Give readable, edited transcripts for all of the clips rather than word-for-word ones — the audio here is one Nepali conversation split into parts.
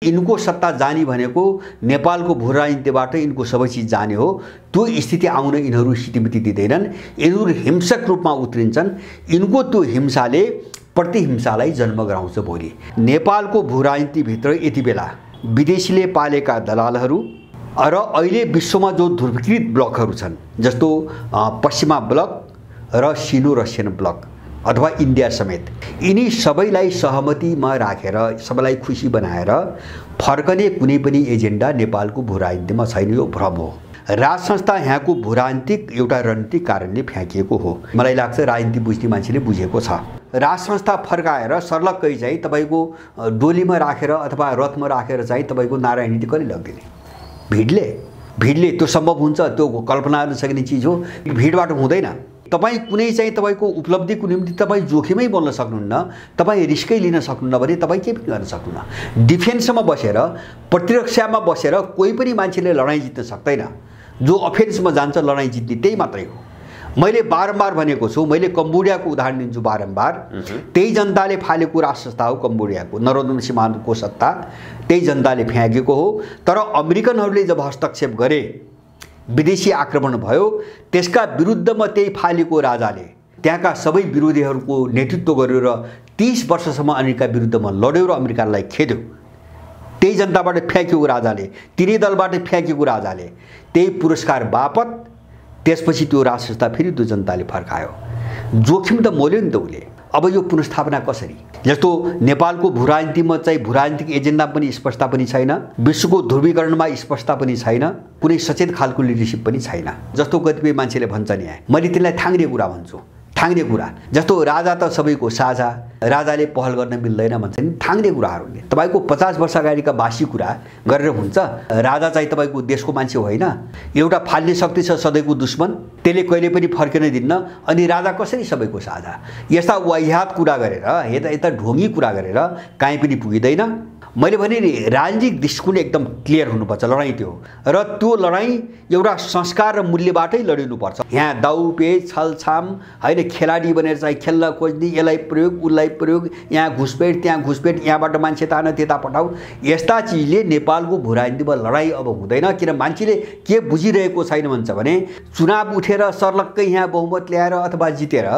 यिनको सत्ता जाने भनेको नेपालको भू राजनीतिबाट यिनको सबै चिज जाने हो। त्यो स्थिति आउन यिनीहरू स्थितिमिति दिँदैनन्। यिनीहरू हिंसक रूपमा उत्रिन्छन्। यिनको त्यो हिंसाले प्रतिहिंसालाई जन्म गराउँछ। भोलि नेपालको भू राजनीतिभित्र यति बेला विदेशीले पालेका दलालहरू र अहिले विश्वमा जो ध्रुवीकृत ब्लकहरू छन्, जस्तो पश्चिमा ब्लक र सिनो रसियन ब्लक अथवा इन्डिया समेत, यिनी सबैलाई सहमतिमा राखेर सबैलाई खुसी बनाएर फर्कने कुनै पनि एजेन्डा नेपालको भू राजनीतिमा छैन। यो भ्रम हो। राज संस्था यहाँको भू राजनीतिक एउटा रणनीतिक कारणले फ्याँकिएको हो। मलाई लाग्छ राजनीति बुझ्ने मान्छेले बुझेको छ। राज संस्था फर्काएर सर्लक्कै चाहिँ तपाईँको डोलीमा राखेर अथवा रथमा राखेर चाहिँ तपाईँको नारायण नीति कहिले लग्दिने? भिडले त्यो सम्भव हुन्छ? त्यो कल्पना गर्न सकिने चिज हो? भिडबाट हुँदैन। तपाईँ कुनै चाहिँ तपाईँको उपलब्धिको निम्ति तपाईँ जोखिमै बोल्न सक्नुहुन्न, तपाईँ रिस्कै लिन सक्नुहुन्न भने तपाईँ के पनि गर्न सक्नुहुन्न। डिफेन्समा बसेर प्रतिरक्षामा बसेर कोही पनि मान्छेले लडाइँ जित्न सक्दैन। जो अफेन्समा जान्छ लडाइँ जित्ने त्यही मात्रै हो। मैले बारम्बार भनेको छु, मैले कम्बोडियाको उदाहरण दिन्छु बारम्बार। त्यही जनताले फालेको राष्ट्र संस्था हो कम्बोडियाको, नरोदन सिमानको सत्ता त्यही जनताले फ्याँकेको हो। तर अमेरिकनहरूले जब हस्तक्षेप गरे, विदेशी आक्रमण भयो, त्यसका विरुद्धमा त्यही फालेको राजाले त्यहाँका सबै विरोधीहरूको नेतृत्व गर्यो र 30 वर्षसम्म अमेरिका विरुद्धमा लड्यो र अमेरिकालाई खेद्यो। त्यही जनताबाट फ्याँकेको राजाले, तिनै दलबाट फ्याँकेको राजाले त्यही पुरस्कार बापत त्यसपछि त्यो राष्ट्र संस्था फेरि त्यो जनताले फर्कायो। जोखिम त मोल्यो नि त उसले। अब यो पुनर्स्थापना कसरी? जस्तो नेपालको भू राजनीतिमा चाहिँ भू राजनीतिक एजेन्डा पनि स्पष्टता पनि छैन, विश्वको ध्रुवीकरणमा स्पष्टता पनि छैन, कुनै सचेत खालको लिडरसिप पनि छैन। जस्तो कतिपय मान्छेले भन्छन्, यहाँ मैले त्यसलाई थाङ्ने कुरा भन्छु। थाङ्ने कुरा जस्तो राजा त सबैको साझा, राजाले पहल गर्न मिल्दैन भन्छ नि, थाङ्ने कुराहरूले। तपाईँको 50 वर्ष अगाडिका बासी कुरा गरेर हुन्छ? राजा चाहिँ तपाईँको देशको मान्छे होइन, एउटा फाल्ने शक्ति छ सधैँको दुश्मन, त्यसले कहिले पनि फर्किन दिन्न। अनि राजा कसरी सबैको साझा? यस्ता वाहियात कुरा गरेर यता ढोंगी कुरा गरेर कहीँ पनि पुगिँदैन। मैले भने नि राजनीतिक दृष्टिकोण एकदम क्लियर हुनुपर्छ। लडाइँ त्यो हो र त्यो लडाइँ एउटा संस्कार र मूल्यबाटै लडिनुपर्छ। यहाँ दाउपेच छलछाम होइन, खेलाडी बनेर चाहिँ खेल्न खोज्ने, यसलाई प्रयोग उसलाई प्रयोग, यहाँ घुसपेट त्यहाँ घुसपेट, यहाँबाट मान्छे तान त्यता पठाऊ, यस्ता चिजले नेपालको भू राजनीतिमा लडाइँ अब हुँदैन। किन मान्छेले के बुझिरहेको छैन भन्छ भने चुनाव उठेर सर्लक्कै यहाँ बहुमत ल्याएर अथवा जितेर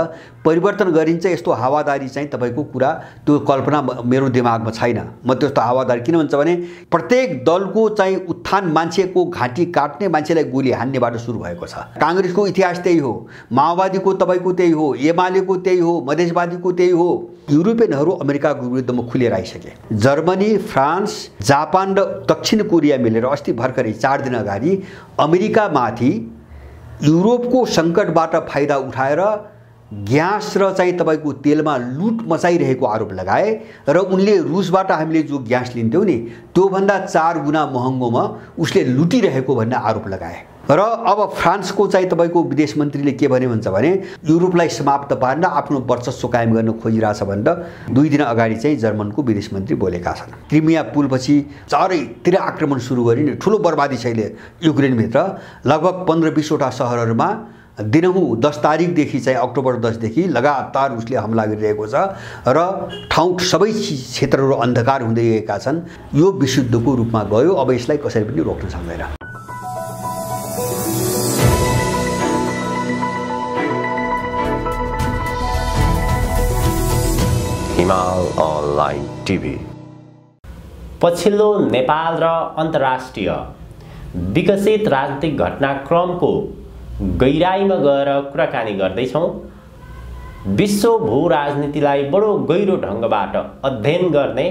परिवर्तन गरिन्छ, यस्तो हावादारी चाहिँ तपाईँको कुरा त्यो कल्पना मेरो दिमागमा छैन। म त्यस्तो हावादारी किन भन्छ भने प्रत्येक दलको चाहिँ उत्थान मान्छेको घाँटी काट्ने, मान्छेलाई गोली हान्नेबाट सुरु भएको छ। काङ्ग्रेसको इतिहास त्यही हो, माओवादीको तपाईँको त्यही हो, एमालेको त्यही हो, मधेसवादीको त्यही हो। युरोपियनहरू अमेरिकाको विरुद्धमा खुलेर आइसके। जर्मनी, फ्रान्स, जापान र दक्षिण कोरिया मिलेर अस्ति भर्खरै 4 दिन अगाडि अमेरिकामाथि युरोपको सङ्कटबाट फाइदा उठाएर ग्यास र चाहिँ तपाईँको तेलमा लुट मचाइरहेको आरोप लगाए र उनले रुसबाट हामीले जो ग्यास लिन्थ्यौँ नि त्योभन्दा 4 गुणा महँगोमा उसले लुटिरहेको भन्ने आरोप लगाए। र अब फ्रान्सको चाहिँ तपाईँको विदेश मन्त्रीले के भने भन्छ भने युरोपलाई समाप्त पारेर आफ्नो वर्चस्व कायम गर्न खोजिरहेछ भनेर 2 दिन अगाडि चाहिँ जर्मनको विदेश मन्त्री बोलेका छन्। क्रिमिया पुलपछि चारैतिर आक्रमण सुरु गरिने ठुलो बर्बादी छैले युक्रेनभित्र लगभग 15-20 वटा सहरहरूमा दिनहुँ 10 तारिकदेखि चाहिँ अक्टोबर 10 देखि लगातार उसले हमला गरिरहेको छ र ठाउँ सबै क्षेत्रहरू अन्धकार हुँदै गएका छन्। यो विशुद्धको रूपमा गयो। अब यसलाई कसरी पनि रोक्न सक्दैन। हिमाल अनलाइन टिभी पछिल्लो नेपाल र अन्तर्राष्ट्रिय विकसित राजनीतिक घटनाक्रमको गहिराईमा गएर कुराकानी गर्दैछौँ। विश्व भू राजनीतिलाई बडो गहिरो ढङ्गबाट अध्ययन गर्ने,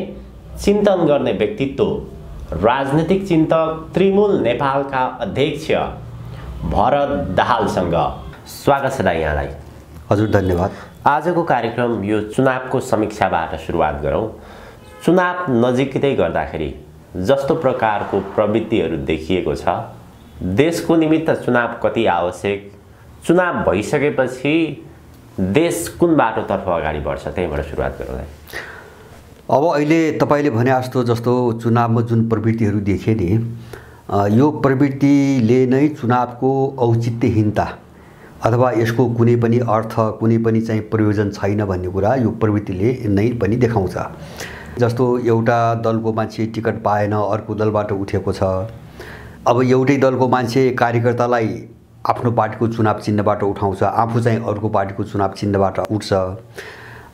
चिन्तन गर्ने व्यक्तित्व राजनीतिक चिन्तक तृणमूल नेपालका अध्यक्ष भरत दाहालसँग स्वागत छ यहाँलाई। हजुर धन्यवाद। आजको कार्यक्रम यो चुनावको समीक्षाबाट सुरुवात गरौँ। चुनाव नजिकै गर्दाखेरि जस्तो प्रकारको प्रवृत्तिहरू देखिएको छ, देशको निमित्त चुनाव कति आवश्यक, चुनाव भइसकेपछि देश कुन बाटोतर्फ अगाडि बढ्छ, त्यहीबाट सुरुवात गरौँ। अब अहिले तपाईले भने जस्तो चुनावमा जुन प्रवृत्तिहरू देखे नि, यो प्रवृत्तिले नै चुनावको औचित्यहीनता अथवा यसको कुनै पनि अर्थ, कुनै पनि चाहिँ प्रयोजन छैन भन्ने कुरा यो प्रवृत्तिले नै पनि देखाउँछ। जस्तो एउटा दलको मान्छे टिकट पाएन अर्को दलबाट उठेको छ। अब एउटै दलको मान्छे कार्यकर्तालाई आफ्नो पार्टीको चुनाव चिन्हबाट उठाउँछ, आफू चाहिँ अर्को पार्टीको चुनाव चिन्हबाट उठ्छ।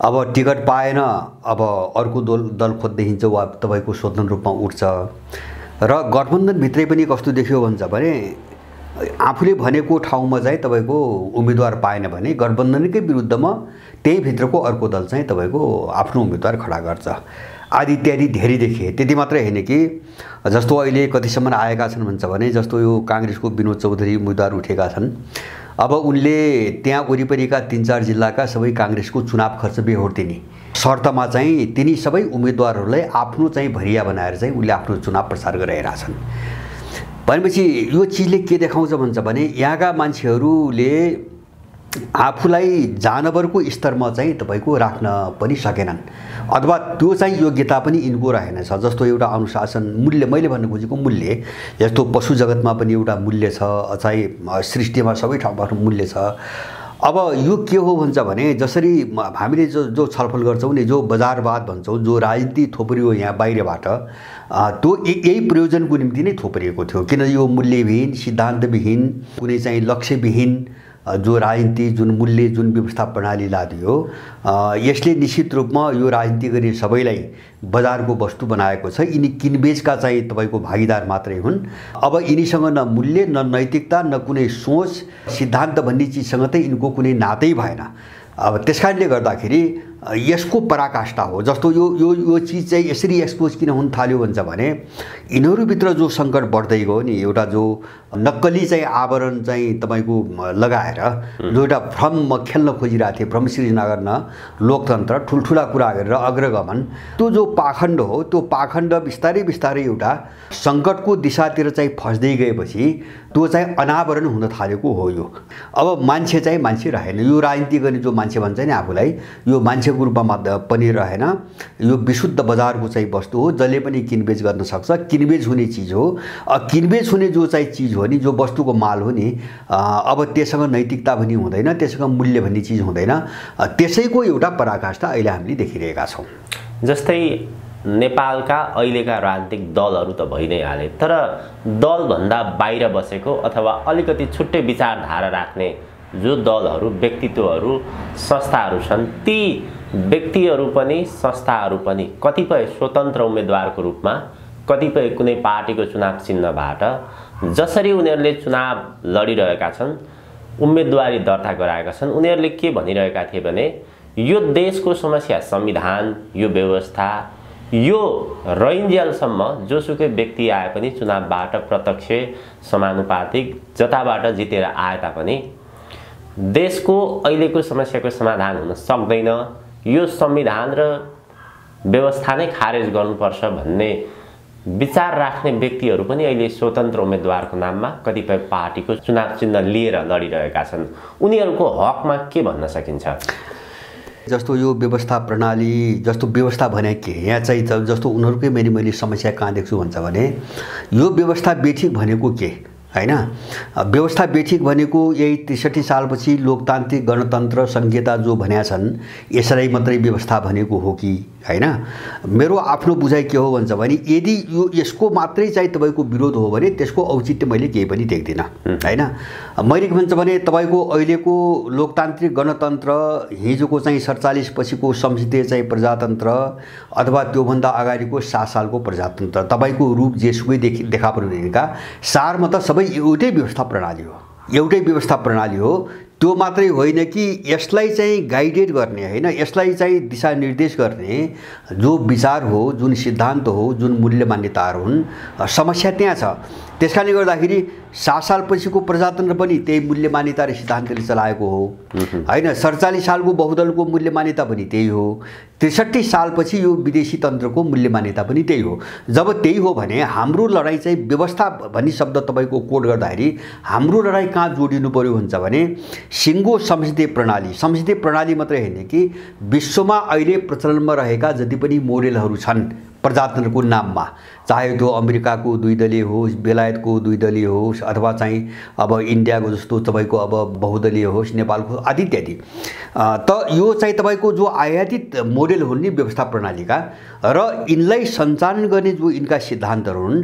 अब टिकट पाएन, अब अर्को दल खोज्दै हिँड्छ वा तपाईँको स्वतन्त्र रूपमा उठ्छ। र गठबन्धनभित्रै पनि कस्तो देखियो भन्छ भने आफूले भनेको ठाउँमा चाहिँ तपाईँको उम्मेदवार पाएन भने गठबन्धनकै विरुद्धमा त्यही भित्रको अर्को दल चाहिँ तपाईँको आफ्नो उम्मेदवार खडा गर्छ आदि इत्यादि धेरै देखिए। त्यति मात्रै होइन कि जस्तो अहिले कतिसम्म आएका छन् भन्छ भने जस्तो यो काङ्ग्रेसको विनोद चौधरी उम्मेदवार उठेका छन्। अब उनले त्यहाँ वरिपरिका 3-4 जिल्लाका सबै काङ्ग्रेसको चुनाव खर्च बेहोर्दिने शर्तमा चाहिँ तिनी सबै उम्मेदवारहरूलाई आफ्नो चाहिँ भरिया बनाएर चाहिँ उनले आफ्नो चुनाव प्रचार गरिरहेका छन्। भनेपछि यो चिजले के देखाउँछ भन्छ भने यहाँका मान्छेहरूले आफूलाई जानवरको स्तरमा चाहिँ तपाईँको राख्न पनि सकेनन् अथवा त्यो चाहिँ योग्यता पनि यिनको रहेनछ। जस्तो एउटा अनुशासन मूल्य, मैले भन्नु खोजेको मूल्य, जस्तो पशु जगतमा पनि एउटा मूल्य छ, चाहिँ सृष्टिमा सबै ठाउँमा मूल्य छ। अब यो के हो भन्छ भने जसरी हामीले जो छलफल गर्छौँ नि, जो बजारवाद भन्छौँ, जो राजनीति थोपरियो यहाँ बाहिरबाट, त्यो यही प्रयोजनको निम्ति नै थोपरिएको थियो। किन यो मूल्यविहीन, सिद्धान्तविहीन, कुनै चाहिँ लक्ष्यविहीन जो राजनीति, जुन मूल्य, जुन व्यवस्था प्रणाली लादियो, यसले निश्चित रूपमा यो राजनीति गर्ने सबैलाई बजारको वस्तु बनाएको छ। यिनी किनबेचका चाहिँ तपाईँको भागीदार मात्रै हुन्। अब यिनीसँग न मूल्य, न नैतिकता, न कुनै सोच, सिद्धान्त भन्ने चिजसँग चाहिँ यिनको कुनै नातै भएन। अब त्यसकारणले गर्दाखेरि यसको पराकाष्ठा हो। जस्तो यो चिज चाहिँ यसरी एक्सपोज किन हुन थाल्यो भन्छ भने यिनीहरूभित्र जो सङ्कट बढ्दै गयो नि, एउटा जो नक्कली चाहिँ आवरण चाहिँ तपाईँको लगाएर जो एउटा भ्रम खेल्न खोजिरहेको थिए, भ्रम सृजना गर्न लोकतन्त्र, ठुल्ठुला कुरा गरेर अग्रगमन, त्यो जो पाखण्ड हो, त्यो पाखण्ड बिस्तारै बिस्तारै एउटा सङ्कटको दिशातिर चाहिँ फस्दै गएपछि त्यो चाहिँ अनावरण हुन थालेको हो। यो अब मान्छे चाहिँ मान्छे रहेन। यो राजनीति गर्ने जो मान्छे भन्छ नि आफूलाई, यो मान्छेको रूपमा पनि रहेन। यो विशुद्ध बजारको चाहिँ वस्तु हो, जसले पनि किनबेच गर्न सक्छ। किनबेच हुने चिज हो। किनबेच हुने जो चाहिँ चिज हो नि, जो वस्तुको माल हो नि, अब त्यससँग नैतिकता भन्ने हुँदैन, त्यससँग मूल्य भन्ने चिज हुँदैन। त्यसैको एउटा पराकाष्ठा अहिले हामीले देखिरहेका छौँ। जस्तै नेपालका अहिलेका राजनीतिक दलहरू त भइ नै हाले, तर दलभन्दा बाहिर बसेको अथवा अलिकति छुट्टै विचारधारा राख्ने जो दलहरू, व्यक्तित्वहरू, संस्थाहरू छन्, ती व्यक्तिहरू पनि संस्थाहरू पनि कतिपय स्वतन्त्र उम्मेदवारको रूपमा, कतिपय कुनै पार्टीको चुनाव चिन्हबाट जसरी उनीहरूले चुनाव लडिरहेका छन्, उम्मेदवारी दर्ता गराएका छन्, उनीहरूले के भनिरहेका थिए भने यो देशको समस्या संविधान, यो व्यवस्था, यो रैन्जेलसम्म जोसुकै व्यक्ति आए पनि चुनावबाट प्रत्यक्ष समानुपातिक जताबाट जितेर आए तापनि देशको अहिलेको समस्याको समाधान हुन सक्दैन, यो संविधान र व्यवस्था नै खारेज गर्नुपर्छ भन्ने विचार राख्ने व्यक्तिहरू पनि अहिले स्वतन्त्र उम्मेदवारको नाममा कतिपय पार्टीको चुनाव चिन्ह लिएर लडिरहेका छन्। उनीहरूको हकमा के भन्न सकिन्छ? जस्तो यो व्यवस्था प्रणाली, जस्तो व्यवस्था भने के यहाँ चाहिँ जस्तो उनीहरूकै मैले समस्या कहाँ देख्छु भन्छ भने यो व्यवस्था बेठिक भनेको के हैन। व्यवस्था बेठिक भनेको यही 63 सालपछि लोकतान्त्रिक गणतन्त्र संहिता जो भन्या छन् यसलाई मात्रै व्यवस्था भनेको हो कि हैन। मेरो आफ्नो बुझाइ के हो भन्छ भने यदि यो यसको मात्रै चाहिँ तपाईको विरोध हो भने त्यसको औचित्य मैले केही पनि देख्दिन हैन। मैले के भन्छ भने तपाईको अहिलेको लोकतान्त्रिक गणतन्त्र, हिजोको चाहिँ 47 पछिको संसदीय चाहिँ प्रजातन्त्र अथवा त्योभन्दा अगाडिको 7 सालको प्रजातन्त्र, तपाईको रूप जेसुकै देखा परिरहेका सारमा त सबै एउटै व्यवस्था प्रणाली हो, एउटै व्यवस्था प्रणाली हो। त्यो मात्रै होइन कि यसलाई चाहिँ गाइडेड गर्ने हैन, यसलाई चाहिँ दिशानिर्देश गर्ने जो विचार हो, जुन सिद्धान्त हो, जुन मूल्य मान्यताहरू हुन्, समस्या त्यहाँ छ। त्यसकारणले गर्दाखेरि 7 सालपछिको प्रजातन्त्र पनि त्यही मूल्य मान्यता र सिद्धान्तले चलाएको हो हैन। 47 सालको बहुदलको मूल्य मान्यता पनि त्यही हो। 63 सालपछि यो विदेशी तन्त्रको मूल्य मान्यता पनि त्यही हो। जब त्यही हो भने हाम्रो लडाई चाहिँ व्यवस्था भन्ने शब्द तपाईको कोड गर्दाखेरि हाम्रो लडाई कहाँ जोडिनु पर्यो भन्छ भने सिङ्गो संसदीय प्रणाली, संसदीय प्रणाली मात्रै होइन कि विश्वमा अहिले प्रचलनमा रहेका जति पनि मोडेलहरू छन् प्रजातन्त्रको नाममा, चाहे त्यो अमेरिकाको द्विदलीय होस्, बेलायतको द्विदलीय होस्, अथवा चाहिँ अब इन्डियाको जस्तो तपाईँको अब बहुदलीय होस्, नेपालको आदि इत्यादि। त यो चाहिँ तपाईँको जो आयातित मोडेल हुन् नि व्यवस्था प्रणालीका, र यिनलाई सञ्चालन गर्ने जो यिनका सिद्धान्तहरू हुन्,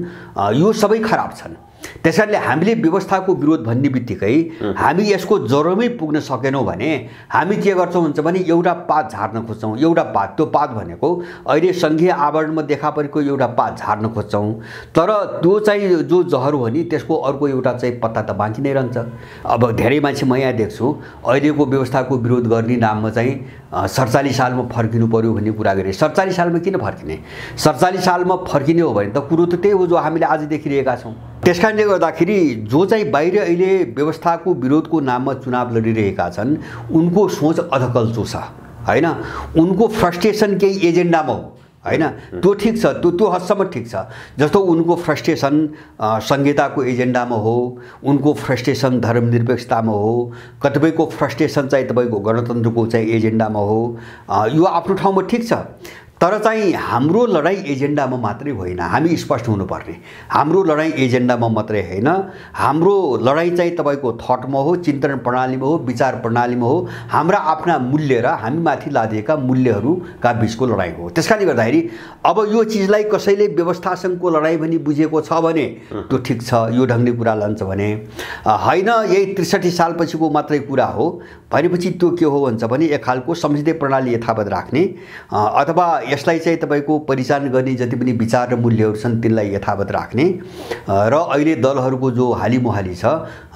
यो सबै खराब छन्। त्यसैले हामीले व्यवस्थाको विरोध भन्ने बित्तिकै हामी यसको जरोमै पुग्न सकेनौँ भने हामी के गर्छौँ हुन्छ भने एउटा पात झार्न खोज्छौँ। एउटा पात, त्यो पात भनेको अहिले सङ्घीय आवरणमा देखा परेको एउटा पात झार्न खोज्छौँ, तर त्यो चाहिँ जो जहर हो नि त्यसको अर्को एउटा चाहिँ पत्ता त बाँकी नै रहन्छ। अब धेरै मान्छे म यहाँ देख्छु अहिलेको व्यवस्थाको विरोध गर्ने नाममा चाहिँ 47 सालमा फर्किनु पर्यो भन्ने कुरा गरे। 47 सालमा किन फर्किने? 47 सालमा फर्किने हो भने त कुरो त त्यही हो जो हामीले आज देखिरहेका छौँ। त्यसकारणले गर्दाखेरि जो चाहिँ बाहिर अहिले व्यवस्थाको विरोधको नाममा चुनाव लडिरहेका छन् उनको सोच अधकल्चो छ हैन। उनको फ्रस्ट्रेसन केही एजेन्डामा हो हैन, त्यो ठिक छ, त्यो हदसम्म ठिक छ। जस्तो उनको फ्रस्ट्रेसन संहिताको एजेन्डामा हो, उनको फ्रस्ट्रेसन धर्मनिरपेक्षतामा हो, कतिपयको फ्रस्ट्रेसन चाहिँ तपाईँको गणतन्त्रको चाहिँ एजेन्डामा हो। यो आफ्नो ठाउँमा ठिक छ, तर चाहिँ हाम्रो लडाई एजेन्डामा मात्रै होइन। हामी स्पष्ट हुनुपर्ने, हाम्रो लडाई एजेन्डामा मात्रै होइन, हाम्रो लडाई चाहिँ तपाईँको थटमा हो, चिन्तन प्रणालीमा हो, विचार प्रणालीमा हो, हाम्रा आफ्ना मूल्य र हामीमाथि लादिएका मूल्यहरूका बिचको लडाई हो। त्यसकारणले गर्दाखेरि अब यो चिजलाई कसैले व्यवस्थासँगको लडाई भनी बुझेको छ भने त्यो ठिक छ, यो ढङ्गले कुरा लान्छ भने होइन। यही 63 सालपछिको मात्रै कुरा हो भनेपछि त्यो के हो भन्छ भने एक खालको संसदीय प्रणाली यथावत राख्ने अथवा यसलाई चाहिँ तपाईँको परिचालन गर्ने जति पनि विचार र मूल्यहरू छन् तिनलाई यथावत राख्ने र अहिले दलहरूको जो हालिमुहाली छ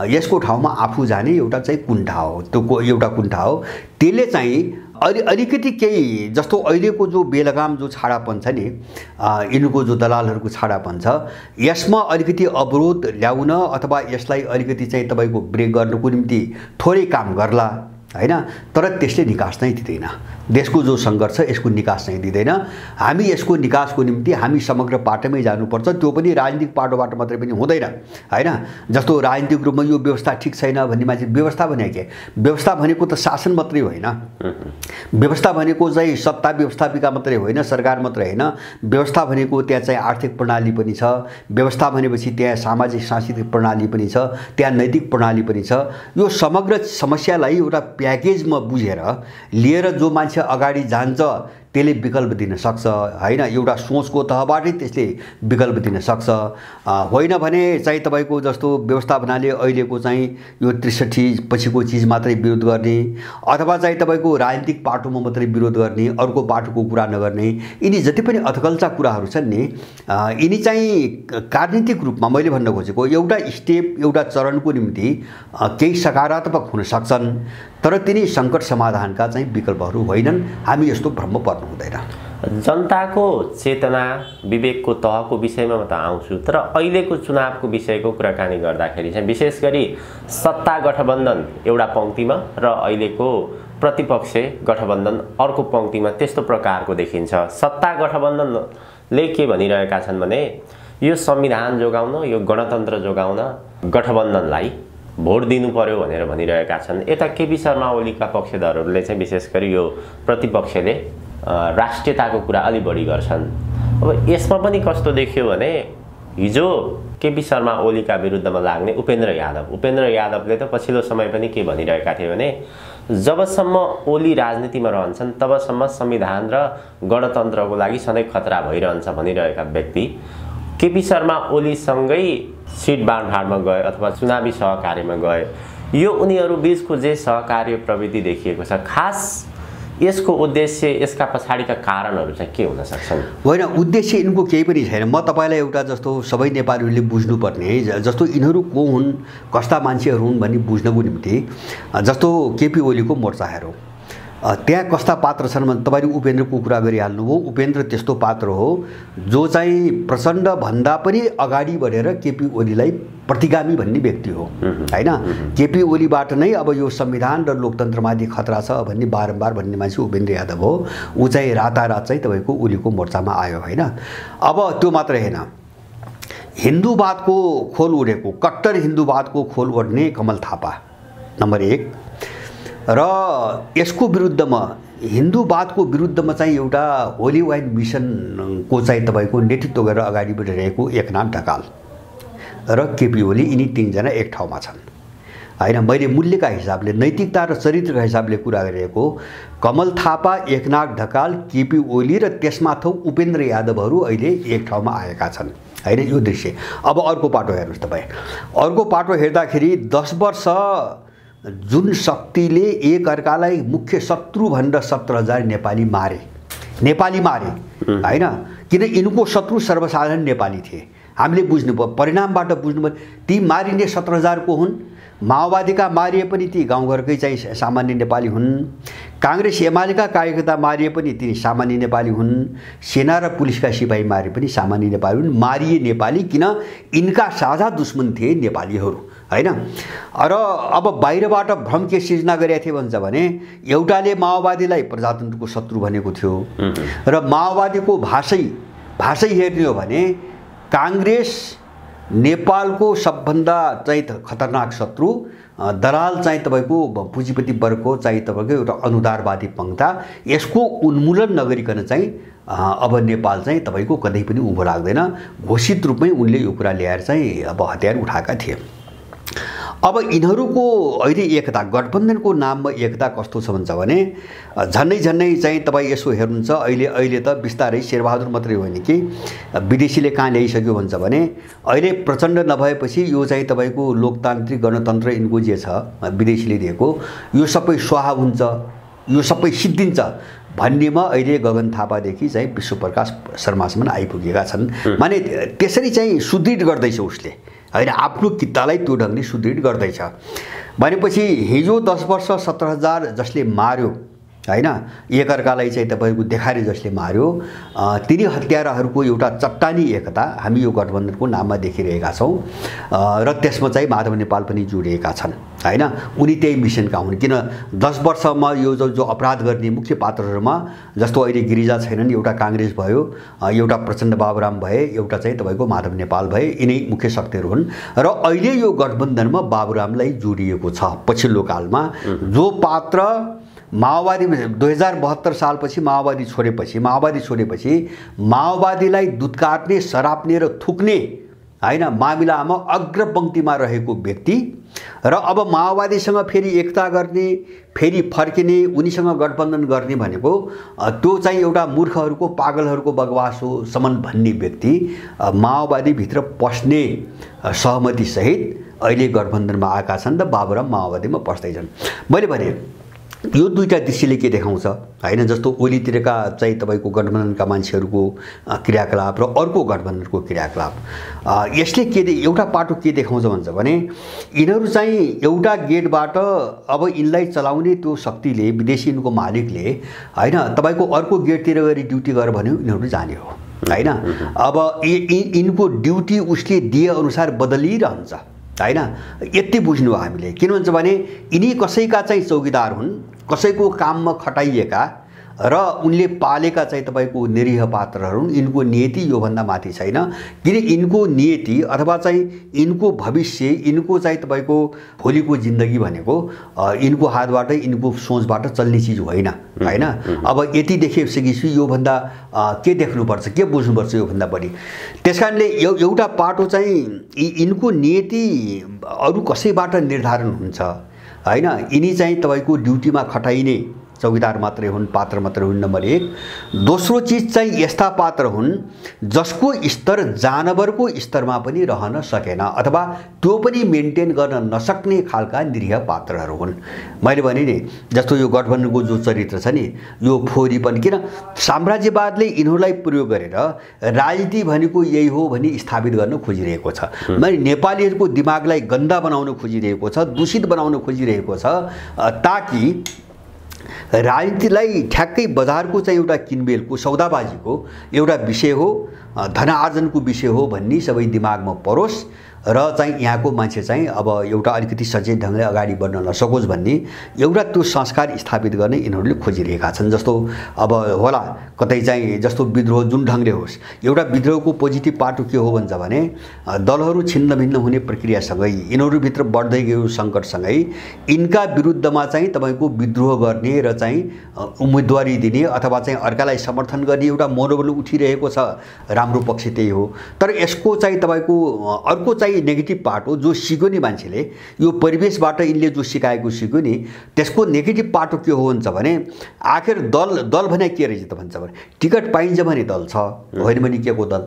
यसको ठाउँमा आफू जाने एउटा चाहिँ कुण्ठा हो। त्यो एउटा कुण्ठा हो। त्यसले चाहिँ अलिकति केही जस्तो अहिलेको जो बेलगाम जो छाडापन छ नि, यिनको जो दलालहरूको छाडापन छ, यसमा अलिकति अवरोध ल्याउन अथवा यसलाई अलिकति चाहिँ तपाईँको ब्रेक गर्नको निम्ति थोरै काम गर्ला हैन, तर त्यसले निकास नै दिँदैन। देशको जो सङ्घर्ष यसको निकास नै दिँदैन। हामी यसको निकासको निम्ति हामी समग्र पाटोमै जानुपर्छ। त्यो पनि राजनीतिक पाटोबाट मात्रै पनि हुँदैन हैन। जस्तो राजनीतिक रूपमा यो व्यवस्था ठिक छैन भन्ने मान्छे, व्यवस्था भने के? व्यवस्था भनेको त शासन मात्रै होइन। व्यवस्था भनेको चाहिँ सत्ता व्यवस्थापिका मात्रै होइन, सरकार मात्रै होइन। व्यवस्था भनेको त्यहाँ चाहिँ आर्थिक प्रणाली पनि छ। व्यवस्था भनेपछि त्यहाँ सामाजिक सांस्कृतिक प्रणाली पनि छ, त्यहाँ नैतिक प्रणाली पनि छ। यो समग्र समस्यालाई एउटा प्याकेजमा बुझेर लिएर जो मान्छे अगाडि जान्छ त्यसले विकल्प दिन सक्छ हैन। एउटा सोचको तहबाटै त्यसले विकल्प दिन सक्छ। होइन भने चाहिँ तपाईँको जस्तो व्यवस्थापनाले अहिलेको चाहिँ यो 63 पछिको चिज मात्रै विरोध गर्ने अथवा चाहिँ तपाईँको राजनीतिक पाटोमा मात्रै विरोध गर्ने, अर्को पाटोको कुरा नगर्ने, यिनी जति पनि अधकल्चा कुराहरू छन् नि, यिनी चाहिँ राजनीतिक रूपमा मैले भन्न खोजेको एउटा स्टेप, एउटा चरणको निम्ति केही सकारात्मक हुन सक्छन्, तर तिनी सङ्कट समाधानका चाहिँ विकल्पहरू होइनन्। हामी यस्तो भ्रममा पर्नु हुँदैन। जनताको चेतना विवेकको तहको विषयमा म त आउँछु, तर अहिलेको चुनावको विषयको कुराकानी गर्दाखेरि चाहिँ विशेष गरी सत्ता गठबन्धन एउटा पङ्क्तिमा र अहिलेको प्रतिपक्ष गठबन्धन अर्को पङ्क्तिमा त्यस्तो प्रकारको देखिन्छ। सत्ता गठबन्धनले के भनिरहेका छन् भने यो संविधान जोगाउन, यो गणतन्त्र जोगाउन गठबन्धनलाई भोट दिनु पर्यो भनेर भनिरहेका छन्। यता केपी शर्मा ओलीका पक्षधरहरूले चाहिँ विशेष गरी यो प्रतिपक्षले राष्ट्रियताको कुरा अलि बढी गर्छन्। अब यसमा पनि कस्तो देखियो भने हिजो केपी शर्मा ओलीका विरुद्धमा लाग्ने उपेन्द्र यादवले त पछिल्लो समय पनि के भनिरहेका थिए भने जबसम्म ओली राजनीतिमा रहन्छन् तबसम्म संविधान र गणतन्त्रको लागि सधैँ खतरा भइरहन्छ भनिरहेका व्यक्ति केपी शर्मा ओलीसँगै सिट बाँडफाँडमा गए अथवा चुनावी सहकार्यमा गए। यो उनीहरू बीचको जे सहकार्य प्रवृत्ति देखिएको छ, खास यसको उद्देश्य, यसका पछाडिका कारणहरू चाहिँ के हुन सक्छन्? होइन, उद्देश्य यिनको केही पनि छैन। म तपाईँलाई एउटा जस्तो सबै नेपालीहरूले बुझ्नुपर्ने जस्तो यिनीहरू को हुन्, कस्ता मान्छेहरू हुन् भन्ने बुझ्नको निम्ति जस्तो केपी ओलीको मोर्चा हेरौँ, त्यहाँ कस्ता पात्र छन् भने तपाईँले उपेन्द्रको कुरा गरिहाल्नुभयो। उपेन्द्र त्यस्तो पात्र हो जो चाहिँ प्रचण्ड भन्दा पनि अगाडि बढेर केपी ओलीलाई प्रतिगामी भन्ने व्यक्ति हो हैन। केपी ओलीबाट नै अब यो संविधान र लोकतन्त्रमाथि खतरा छ भन्ने बारम्बार भन्ने मान्छे उपेन्द्र यादव हो। ऊ चाहिँ रातारात चाहिँ तपाईँको ओलीको मोर्चामा आयो हैन। अब त्यो मात्रै होइन, हिन्दूवादको खोल उडेको, कट्टर हिन्दूवादको खोल ओढ्ने कमल थापा नम्बर 1 र यसको विरुद्धमा हिन्दूवादको विरुद्धमा चाहिँ एउटा होली वाइन मिसनको चाहिँ तपाईँको नेतृत्व गरेर अगाडि बढिरहेको एकनाथ ढकाल र केपी ओली यिनी तीनजना एक ठाउँमा छन् हैन। मैले मूल्यका हिसाबले नैतिकता र चरित्रका हिसाबले कुरा गरिरहेको कमल थापा, एकनाथ ढकाल, केपी ओली र त्यसमाथि उपेन्द्र यादवहरू अहिले एक ठाउँमा आएका छन् हैन। यो दृश्य। अब अर्को पाटो हेर्नुस् तपाईँ। अर्को पाटो हेर्दाखेरि 10 वर्ष जुन शक्तिले एक अर्कालाई मुख्य शत्रु भनेर 17,000 नेपाली मारे हैन। किन यिनको शत्रु सर्वसाधारण नेपाली थिए। हामीले बुझ्नु परिणामबाट बुझ्नु ती मारिने 17,000 को हुन्। माओवादीका मारिए पनि ती गाउँघरकै चाहिँ सामान्य नेपाली हुन्। कांग्रेस एमालेका कार्यकर्ता मारिए पनि ती सामान्य नेपाली हुन्। सेना र पुलिसका सिपाही मारे पनि सामान्य नेपाली हुन्। मारिए नेपाली किन यिनका साझा दुश्मन थिए नेपालीहरू हैन। र अब बाहिरबाट भ्रम के सिर्जना गरेका थिए भन्छ भने एउटाले माओवादीलाई प्रजातन्त्रको शत्रु भनेको थियो र माओवादीको भाषै हेर्ने हो भने कांग्रेस नेपालको सबभन्दा चाहिँ खतरनाक शत्रु, दलाल चाहिँ तपाईको पुँजीपति वर्गको चाहिँ तपाईको एउटा अनुदारवादी पंक्ता, यसको उन्मूलन नगरिकन चाहिँ अब नेपाल चाहिँ तपाईको कतै पनि उभो लाग्दैन। घोषित रूपमै उनले यो कुरा ल्याएर चाहिँ अब हतियार उठाएका थिए। अब यिनीहरूको अहिले एकता, गठबन्धनको नाममा एकता कस्तो छ भन्छ भने झन्नै चाहिँ तपाईँ यसो हेर्नुहुन्छ अहिले त बिस्तारै शेरबहादुर मात्रै होइन कि विदेशीले कहाँ ल्याइसक्यो भन्छ भने अहिले प्रचण्ड नभएपछि यो चाहिँ तपाईँको लोकतान्त्रिक गणतन्त्र यिनको जे छ विदेशीले दिएको यो सबै स्वाहा हुन्छ, यो सबै सिद्धिन्छ भन्नेमा अहिले गगन थापादेखि चाहिँ विश्वप्रकाश शर्मासम्म आइपुगेका छन्। माने त्यसरी चाहिँ सुदृढ गर्दैछ उसले हैन, आफ्नो कित्तालाई त्यो ढङ्गले सुदृढ गर्दैछ भनेपछि हिजो 10 वर्ष 17,000 जसले मार्यो हैन, एक अर्कालाई चाहिँ तपाईको देखारे जसले मार्यो, तिनी हत्याराहरूको एउटा चट्टानी एकता हामी यो गठबन्धनको नाममा देखिरहेका छौं र त्यसमा चाहिँ माधव नेपाल पनि जोडिएका छन् हैन। उनी त्यही मिसनका हुन्। किन 10 वर्षमा यो जो अपराध गर्ने मुख्य पात्रहरूमा जस्तो अहिले गिरिजा छैनन्, एउटा कांग्रेस भयो, एउटा प्रचण्ड बाबुराम भए, एउटा चाहिँ तपाईको माधव नेपाल भए, यिनै मुख्य शक्तिहरू हुन् र अहिले यो गठबन्धनमा बाबुरामलाई जोडिएको छ। पछिल्लो कालमा जो पात्र माओवादी 2072 सालपछि माओवादी छोडेपछि माओवादीलाई दुत्काट्ने, सराप्ने र थुक्ने हैन मामिलामा अग्रपंक्तिमा रहेको व्यक्ति र अब माओवादीसँग फेरि एकता गर्ने, फेरि फर्किने, उनीसँग गठबन्धन गर्ने भनेको त्यो चाहिँ एउटा मूर्खहरूको, पागलहरूको बकवास हो सम्म भन्ने व्यक्ति माओवादी भित्र पस्ने सहमति सहित अहिले गठबन्धनमा आएका छन् र बाबुराम माओवादीमा पस्दैछन्। मैले भने यो दुईटा दृश्यले के देखाउँछ हैन, जस्तो ओलीतिरका चाहिँ तपाईको गठबन्धनका मान्छेहरूको क्रियाकलाप र अर्को गठबन्धनको क्रियाकलाप, यसले के एउटा पाटो के देखाउँछ भन्छ भने यिनीहरू चाहिँ एउटा गेटबाट अब यिनलाई चलाउने त्यो शक्तिले, विदेशीको मालिकले हैन तपाईको अर्को गेटतिर गरी ड्युटी गर भन्यो यिनीहरू जाने हो हैन। अब यिनको ड्युटी उसले दिए अनुसार बदलिरहन्छ हैन, यति बुझ्नु हामीले। किन भन्छ भने यिनी कसैका चाहिँ चौकीदार हुन्, कसैको काममा खटाइएका र उनले पालेका चाहिँ तपाईको निरीह पात्रहरू हुन्। यिनको नियति यो भन्दा माथि छैन। किन यिनको नियति अथवा चाहिँ यिनको भविष्य, यिनको चाहिँ तपाईको भोलिको जिन्दगी भनेको यिनको हातबाट, यिनको सोचबाट चल्ने चीज होइन हैन। अब यति देखेपछि यो भन्दा के देख्नुपर्छ, के बुझ्नुपर्छ यो भन्दा बढी। त्यसकारणले एउटा पाटो चाहिँ यिनको नियति अरु कसैबाट निर्धारण हुन्छ हैन। यिनी चाहिँ तपाईको ड्युटीमा खटाइने चौकीदार मात्रै हुन्, पात्र मात्रै हुन् नम्बर 1। दोस्रो चीज चाहिँ यस्ता पात्र हुन् जसको स्तर जानवरको स्तरमा पनि रहन सकेन अथवा त्यो पनि मेन्टेन गर्न नसक्ने खालका निरीह पात्रहरू हुन्। मैले भने नि जस्तो यो गठबन्धनको जो चरित्र छ नि, यो फोरीपन, किन साम्राज्यवादले यिनीहरूलाई प्रयोग गरेर राजनीति भनेको यही हो भनी स्थापित गर्न खोजिरहेको छ। मैले नेपालीहरूको दिमागलाई गन्दा बनाउन खोजिरहेको छ, दूषित बनाउन खोजिरहेको छ, ताकि राजनीतिलाई ठ्याक्कै बजारको चाहिँ एउटा किनबेलको, सौदाबाजीको एउटा विषय हो धनार्जनको विषय हो भन्ने सबै दिमागमा परोस् र चाहिँ यहाँको मान्छे चाहिँ अब एउटा अलिकति सचेत ढङ्गले अगाडि बढ्न नसकोस् भन्ने एउटा त्यो संस्कार स्थापित गर्ने यिनीहरूले खोजिरहेका छन्। जस्तो अब होला कतै चाहिँ जस्तो विद्रोह जुन ढङ्गले होस्, एउटा विद्रोहको पोजिटिभ पाटो के हो भन्छ भने दलहरू छिन्न भिन्न हुने प्रक्रियासँगै यिनीहरूभित्र बढ्दै गयो सङ्कटसँगै यिनका विरुद्धमा चाहिँ तपाईँको विद्रोह गर्ने र चाहिँ उम्मेदवारी दिने अथवा चाहिँ अर्कालाई समर्थन गर्ने एउटा मनोबल उठिरहेको छ। राम्रो पक्ष त्यही हो। तर यसको चाहिँ तपाईँको अर्को चाहिँ नेगेटिभ पार्ट हो जो सिक्यो नि मान्छेले, यो परिवेशबाट यिनले जो सिकाएको सिक्यो नि त्यसको नेगेटिभ पार्ट के हो भन्छ भने आखिर दल भने के रहेछ त भन्छ भने टिकट पाइन्छ भने दल छ, होइन भने के को दल,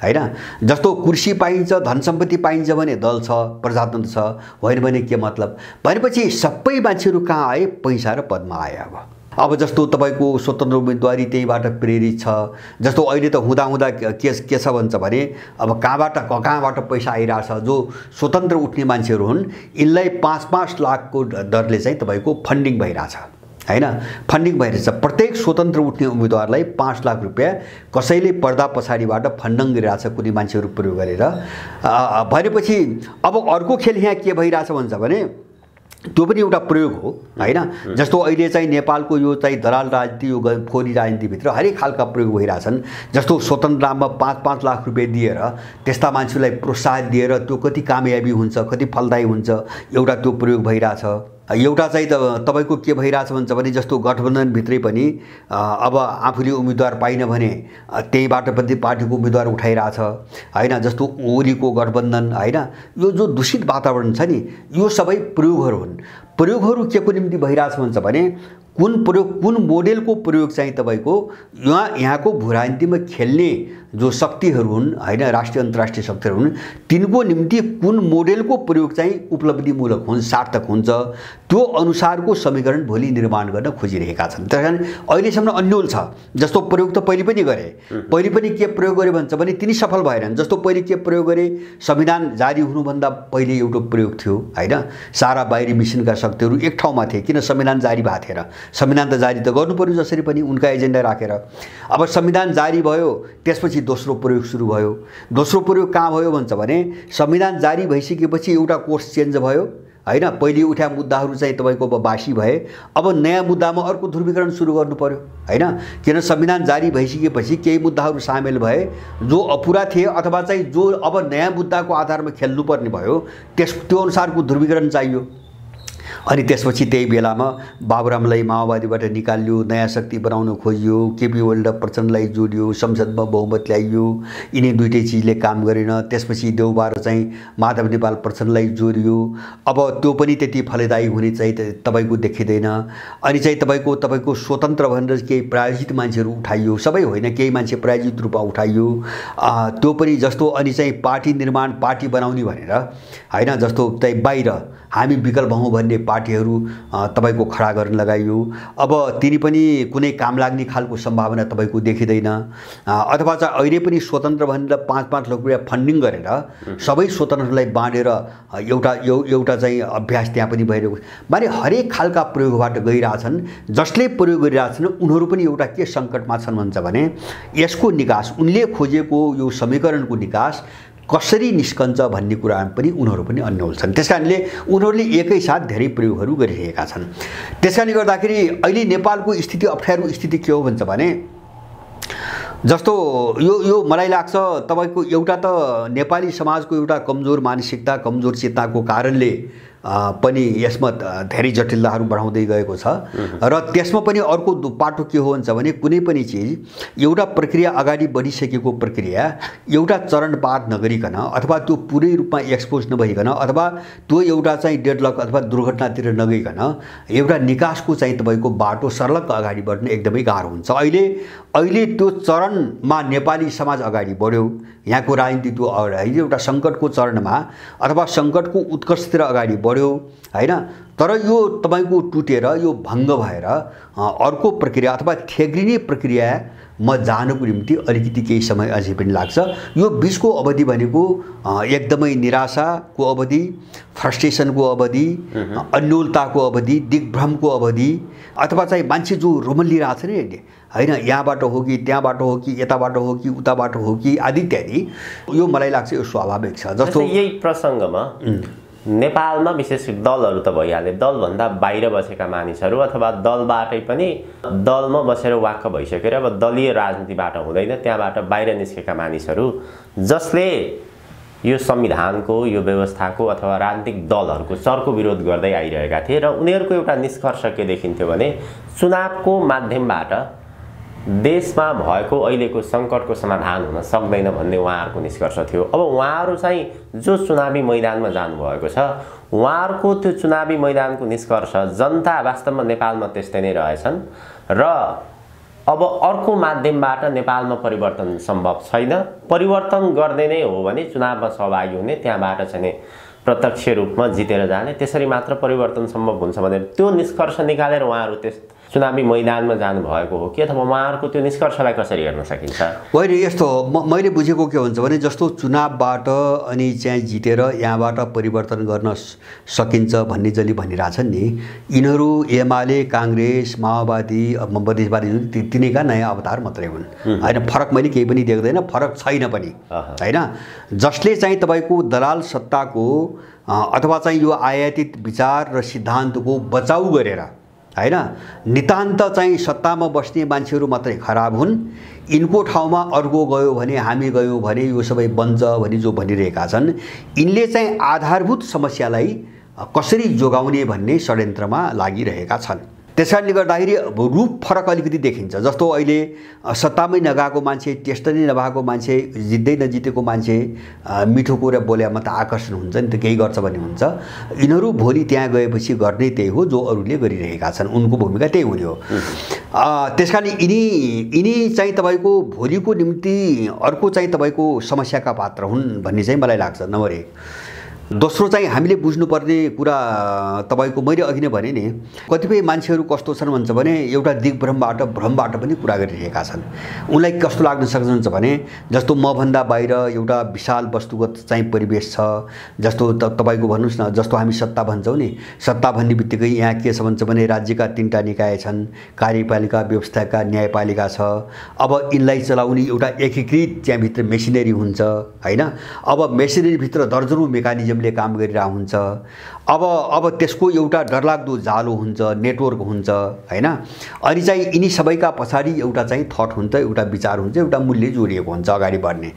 हैन। जस्तो कुर्सी पाइन्छ, धन सम्पत्ति पाइन्छ भने दल छ, प्रजातन्त्र छ, होइन भने के मतलब भनेपछि सबै मान्छेहरू कहाँ आए? पैसा र पदमा आए। अब जस्तो तपाईँको स्वतन्त्र उम्मेदवारी त्यहीबाट प्रेरित छ। जस्तो अहिले त हुँदा के छ भन्छ भने अब कहाँबाट पैसा आइरहेछ। जो स्वतन्त्र उठ्ने मान्छेहरू हुन् यिनलाई 5-5 लाखको दरले चाहिँ तपाईँको फन्डिङ भइरहेछ, हैन। फन्डिङ भइरहेछ। प्रत्येक स्वतन्त्र उठ्ने उम्मेदवारलाई 5 लाख रुपियाँ कसैले पर्दा पछाडिबाट फन्डिङ गरिरहेछ कुनै मान्छेहरू प्रयोग गरेर। भनेपछि अब अर्को खेल यहाँ के भइरहेछ भन्छ भने त्यो पनि एउटा प्रयोग हो, हैन। जस्तो अहिले चाहिँ नेपालको यो चाहिँ दलाल राजनीति, यो फोरी राजनीतिभित्र हरेक खालका प्रयोग भइरहेछन्। जस्तो स्वतन्त्र नाममा 5-5 लाख रुपियाँ दिएर त्यस्ता मान्छेलाई प्रोत्साहन दिएर त्यो कति कामयाबी हुन्छ, कति फलदायी हुन्छ, एउटा त्यो प्रयोग भइरहेछ। एउटा चाहिँ तपाईको के भइरहेछ भन्छ भने जस्तो गठबन्धनभित्रै पनि अब आफूले उम्मेदवार पाइन भने त्यहीबाट पनि पार्टीको उम्मेदवार उठाइरहेछ, हैन। जस्तो ओलीको गठबन्धन, हैन। यो जो दूषित वातावरण छ नि यो सबै प्रयोगहरू हुन्। प्रयोगहरू के को निम्ति भइरहेछ भन्छ भने कुन मोडेलको प्रयोग चाहिँ तपाईको यहाँको भूराजनीतिमा खेल्ने जो शक्तिहरू हुन्, हैन, राष्ट्रिय अन्तर्राष्ट्रिय शक्तिहरू हुन्, तिनको निम्ति कुन मोडेलको प्रयोग चाहिँ उपलब्धिमूलक हुन्छ, सार्थक हुन्छ, त्यो अनुसारको समीकरण भोलि निर्माण गर्न खोजिरहेका छन्। त्यसकारण अहिलेसम्म अन्यल छ। जस्तो प्रयोग त पहिले पनि गरे, पहिले पनि के प्रयोग गरे भन्छ भने तिनी सफल भएनन्। जस्तो पहिले के प्रयोग गरे, संविधान जारी हुनुभन्दा पहिले एउटा प्रयोग थियो, हैन। सारा बाहिरी मिसनका शक्तिहरू एक ठाउँमा थिए। किन? संविधान जारी भएको थिएन। संविधान त जारी त गर्नु पर्यो जसरी पनि उनका एजेन्डा राखेर। अब संविधान जारी भयो त्यसपछि दोस्रो प्रयोग सुरु भयो। दोस्रो प्रयोग कहाँ भयो भन्छ भने संविधान जारी भइसकेपछि एउटा कोर्स चेन्ज भयो, हैन। पहिले उठा मुद्दाहरू चाहिँ तपाईको बासी भए, अब नयाँ मुद्दामा अर्को ध्रुवीकरण सुरु गर्नु पर्यो, हैन। किन? संविधान जारी भइसकेपछि केही मुद्दाहरू सामेल भए जो अपुरा थिए अथवा चाहिँ जो अब नयाँ मुद्दाको आधारमा खेल्नुपर्ने भयो, त्यो अनुसारको ध्रुवीकरण चाहियो। अनि त्यसपछि त्यही बेलामा बाबुरामलाई माओवादीबाट निकाल्यो, नयाँ शक्ति बनाउन खोजियो, केपी ओली र प्रचण्डलाई जोडियो, संसदमा बहुमत ल्याइयो। यिनी दुईटै चिजले काम गरेन। त्यसपछि देउबार चाहिँ माधव नेपाल प्रचण्डलाई जोडियो। अब त्यो पनि त्यति फलदायी हुने चाहिँ तपाईको देखिँदैन। अनि चाहिँ तपाईको स्वतन्त्र भनेर केही प्रायोजित मान्छेहरू उठाइयो, सबै होइन, केही मान्छे प्रायोजित रूपमा उठाइयो। त्यो पनि जस्तो अनि चाहिँ पार्टी निर्माण, पार्टी बनाउने भनेर, हैन। जस्तो चाहिँ बाहिर हामी विकल्प हौँ भन्ने पार्टीहरू तपाईको खडा गर्न लगाइयो। अब तिनी पनि कुनै काम लाग्ने खालको सम्भावना तपाईको देखिँदैन। अथवा चाहिँ अहिले पनि स्वतन्त्र भनेर 5-5 लाख रुपियाँ फन्डिङ गरेर सबै स्वतन्त्रलाई बाँडेर एउटा चाहिँ अभ्यास त्यहाँ पनि भइरहेको। माने हरेक खालका प्रयोगबाट गइरहेछन्। जसले प्रयोग गरिरहेछन् उनीहरू पनि एउटा के सङ्कटमा छन् भन्छ भने यसको निकास, उनले खोजेको यो समीकरणको निकास कसरी निस्कन्छ भन्ने कुरामा पनि उनीहरू पनि अन्यल छन्। त्यसकारणले उनीहरूले एकैसाथ धेरै प्रयोगहरू गरिरहेका छन्। त्यसकारणले गर्दाखेरि अहिले नेपालको स्थिति अप्ठ्यारो स्थिति के हो भन्छ भने जस्तो यो मलाई लाग्छ तपाईको एउटा त नेपाली समाजको एउटा कमजोर मानसिकता, कमजोर चेतनाको कारणले पनि यसमा धेरै जटिलताहरू बढाउँदै गएको छ। र त्यसमा पनि अर्को पाटो के हो भन्छ भने कुनै पनि चिज एउटा प्रक्रिया अगाडि बढिसकेको प्रक्रिया एउटा चरणपार नगरिकन अथवा त्यो पुरै रूपमा एक्सपोज नभइकन अथवा त्यो एउटा चाहिँ डेडलक अथवा दुर्घटनातिर नगइकन एउटा निकासको चाहिँ तपाईको बाटो सरलक अगाडि बढ्न एकदमै गाह्रो हुन्छ। अहिले त्यो चरणमा नेपाली समाज अगाडि बढ्यो। यहाँको राजनीति त्यो एउटा सङ्कटको चरणमा अथवा सङ्कटको उत्कर्षतिर अगाडि बढ्यो। बढ्यो हैन। तर यो तपाईको टुटेर यो भङ्ग भएर अर्को प्रक्रिया अथवा थेग्रिने प्रक्रियामा जानको निम्ति अलिकति केही समय अझै पनि लाग्छ। यो बीचको अवधि भनेको एकदमै निराशाको अवधि, फ्रस्ट्रेसनको अवधि, अन्योलताको अवधि, दिग्भ्रमको अवधि, अथवा चाहिँ मान्छे जो रोमल्लिरहेछ नि हैन, यहाँबाट हो कि त्यहाँबाट हो कि यताबाट हो कि उताबाट हो कि आदि इत्यादि, यो मलाई लाग्छ यो स्वाभाविक छ। जस्तो यही प्रसङ्गमा नेपालमा विशेष दलहरू त भइहाले, दलभन्दा बाहिर बसेका मानिसहरू अथवा दलबाटै पनि दलमा बसेर वाक्क भइसकेर अब दलीय राजनीतिबाट हुँदैन त्यहाँबाट बाहिर निस्केका मानिसहरू जसले यो संविधानको यो व्यवस्थाको अथवा राजनीतिक दलहरूको चर्को विरोध गर्दै आइरहेका थिए र उनीहरूको एउटा निष्कर्ष के देखिन्थ्यो भने चुनावको माध्यमबाट देशमा भएको अहिलेको सङ्कटको समाधान हुन सक्दैन भन्ने उहाँहरूको निष्कर्ष थियो। अब उहाँहरू चाहिँ जो चुनावी मैदानमा जानुभएको छ उहाँहरूको त्यो चुनावी मैदानको निष्कर्ष जनता वास्तवमा नेपालमा त्यस्तै नै रहेछन् र अब अर्को माध्यमबाट नेपालमा परिवर्तन सम्भव छैन, परिवर्तन गर्ने नै हो भने चुनावमा सहभागी हुने, त्यहाँबाट चाहिँ प्रत्यक्ष रूपमा जितेर जाने, त्यसरी मात्र परिवर्तन सम्भव हुन्छ भनेर त्यो निष्कर्ष निकालेर उहाँहरू त्यस चुनावी मैदानमा जानुभएको हो कि अथवा उहाँहरूको त्यो निष्कर्षलाई कसरी हेर्न सकिन्छ? होइन, यस्तो मैले बुझेको के हुन्छ भने जस्तो चुनावबाट अनि चाहिँ जितेर यहाँबाट परिवर्तन गर्न सकिन्छ भन्ने जसले भनिरहेछन् नि, यिनीहरू एमाले, काङ्ग्रेस, माओवादी, मधेसवादी तिनैका नयाँ अवतार मात्रै हुन् होइन। फरक मैले केही पनि देख्दैन, फरक छैन पनि होइन। जसले चाहिँ तपाईँको दलाल सत्ताको अथवा चाहिँ यो आयातित विचार र सिद्धान्तको बचाउ गरेर हैन नितान्त चाहिँ सत्तामा बस्ने मान्छेहरू मात्रै खराब हुन्, यिनको ठाउँमा अर्को गयो भने हामी गयौँ भने यो सबै बन्छ भनी जो भनिरहेका छन्, यिनले चाहिँ आधारभूत समस्यालाई कसरी जोगाउने भन्ने षड्यन्त्रमा लागिरहेका छन्। त्यसकारणले गर्दाखेरि रूप फरक अलिकति देखिन्छ। जस्तो अहिले सत्तामै नगएको मान्छे, टेस्ट नै नभएको मान्छे, जित्दै नजितेको मान्छे मिठो कुरा बोलेमा त आकर्षण हुन्छ नि त, केही गर्छ भन्ने हुन्छ। यिनीहरू भोलि त्यहाँ गएपछि गर्ने त्यही हो जो अरूले गरिरहेका छन्, उनको भूमिका त्यही हुने हो। त्यसकारण यिनी चाहिँ तपाईँको भोलिको निम्ति अर्को चाहिँ तपाईँको समस्याका पात्र हुन् भन्ने चाहिँ मलाई लाग्छ, नम्बर 1। दोस्रो चाहिँ हामीले बुझ्नुपर्ने कुरा तपाईको मैले अघि नै भने नि, कतिपय मान्छेहरू कस्तो छन् भन्छ भने एउटा दिग्भ्रमबाट भ्रमबाट पनि कुरा गरिरहेका छन्। उनलाई कस्तो लाग्न सक्छ भने जस्तो मभन्दा बाहिर एउटा विशाल वस्तुगत चाहिँ परिवेश छ, जस्तो तपाईको भन्नुस् न, जस्तो हामी सत्ता भन्छौँ नि, सत्ता भन्ने बित्तिकै यहाँ के छ भन्छ भने राज्यका 3टा निकाय छन्, कार्यपालिका, व्यवस्थाका, न्यायपालिका छ। अब यिनलाई चलाउने एउटा एकीकृत त्यहाँभित्र मेसिनरी हुन्छ हैन। अब मेसिनरीभित्र दर्जनौं मेकानिजमले काम गरिरहेको हुन्छ। अब त्यसको एउटा डरलाग्दो जालो हुन्छ, नेटवर्क हुन्छ हैन। अनि चाहिँ यिनी सबैका पछाडि एउटा चाहिँ थट हुन्छ, एउटा विचार हुन्छ, एउटा मूल्य जोडिएको हुन्छ अगाडि बढ्ने।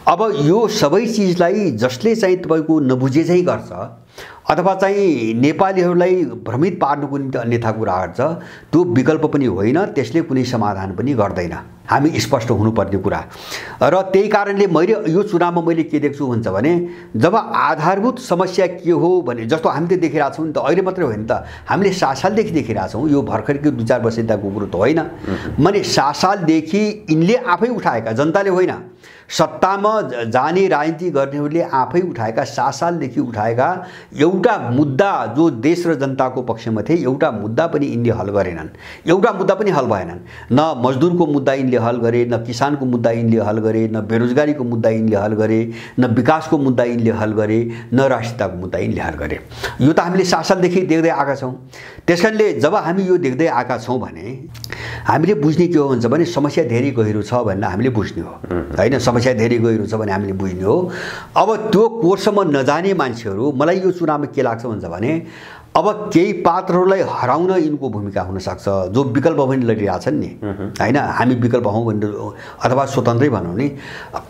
अब यो सबै चिजलाई जसले चाहिँ तपाईको नबुझे चाहिँ गर्छ अथवा चाहिँ नेपालीहरूलाई भ्रमित पार्नुको निम्ति अन्यथा कुरा गर्छ, त्यो विकल्प पनि होइन, त्यसले कुनै समाधान पनि गर्दैन। हामी स्पष्ट हुनुपर्ने कुरा। र त्यही कारणले मैले यो चुनावमा मैले के देख्छु भन्छ भने, जब आधारभूत समस्या के हो भने, जस्तो हामी त देखिरहेको छौँ नि त, अहिले मात्रै होइन त, हामीले 7 सालदेखि देखिरहेको छौँ, यो भर्खरको 2-4 वर्षको कुरो त होइन। मैले 7 सालदेखि यिनले आफै उठाएका, जनताले होइन, सत्तामा जाने राजनीति गर्नेहरूले आफै उठाएका, 7 सालदेखि उठाएका एउटा मुद्दा जो देश र जनताको पक्षमा थिए, एउटा मुद्दा पनि यिनले हल गरेनन्। एउटा मुद्दा पनि हल भएनन्। न मजदुरको मुद्दा यिनले हल गरे, न किसानको मुद्दा यिनले हल गरे, न बेरोजगारीको मुद्दा यिनले हल गरे, न विकासको मुद्दा यिनले हल गरे, न राष्ट्रियताको मुद्दा यिनले हल गरे। यो त हामीले 7 सालदेखि देख्दै आएका छौँ। त्यसकारणले जब हामी यो देख्दै आएका छौँ भने हामीले बुझ्ने के हो भन्छ भने, समस्या धेरै गहिरो छ भनेर हामीले बुझ्ने हो हैन। समस्या धेरै गहिरो छ भने हामीले बुझ्ने हो। अब त्यो कोर्समा नजाने मान्छेहरू, मलाई यो चुनावमा के लाग्छ भन्छ भने, अब केही पात्रहरूलाई हराउन यिनको भूमिका हुन सक्छ, जो विकल्प पनि लडिरहेछन् नि हैन। हामी विकल्प हौँ भनेर अथवा स्वतन्त्रै भनौँ नि,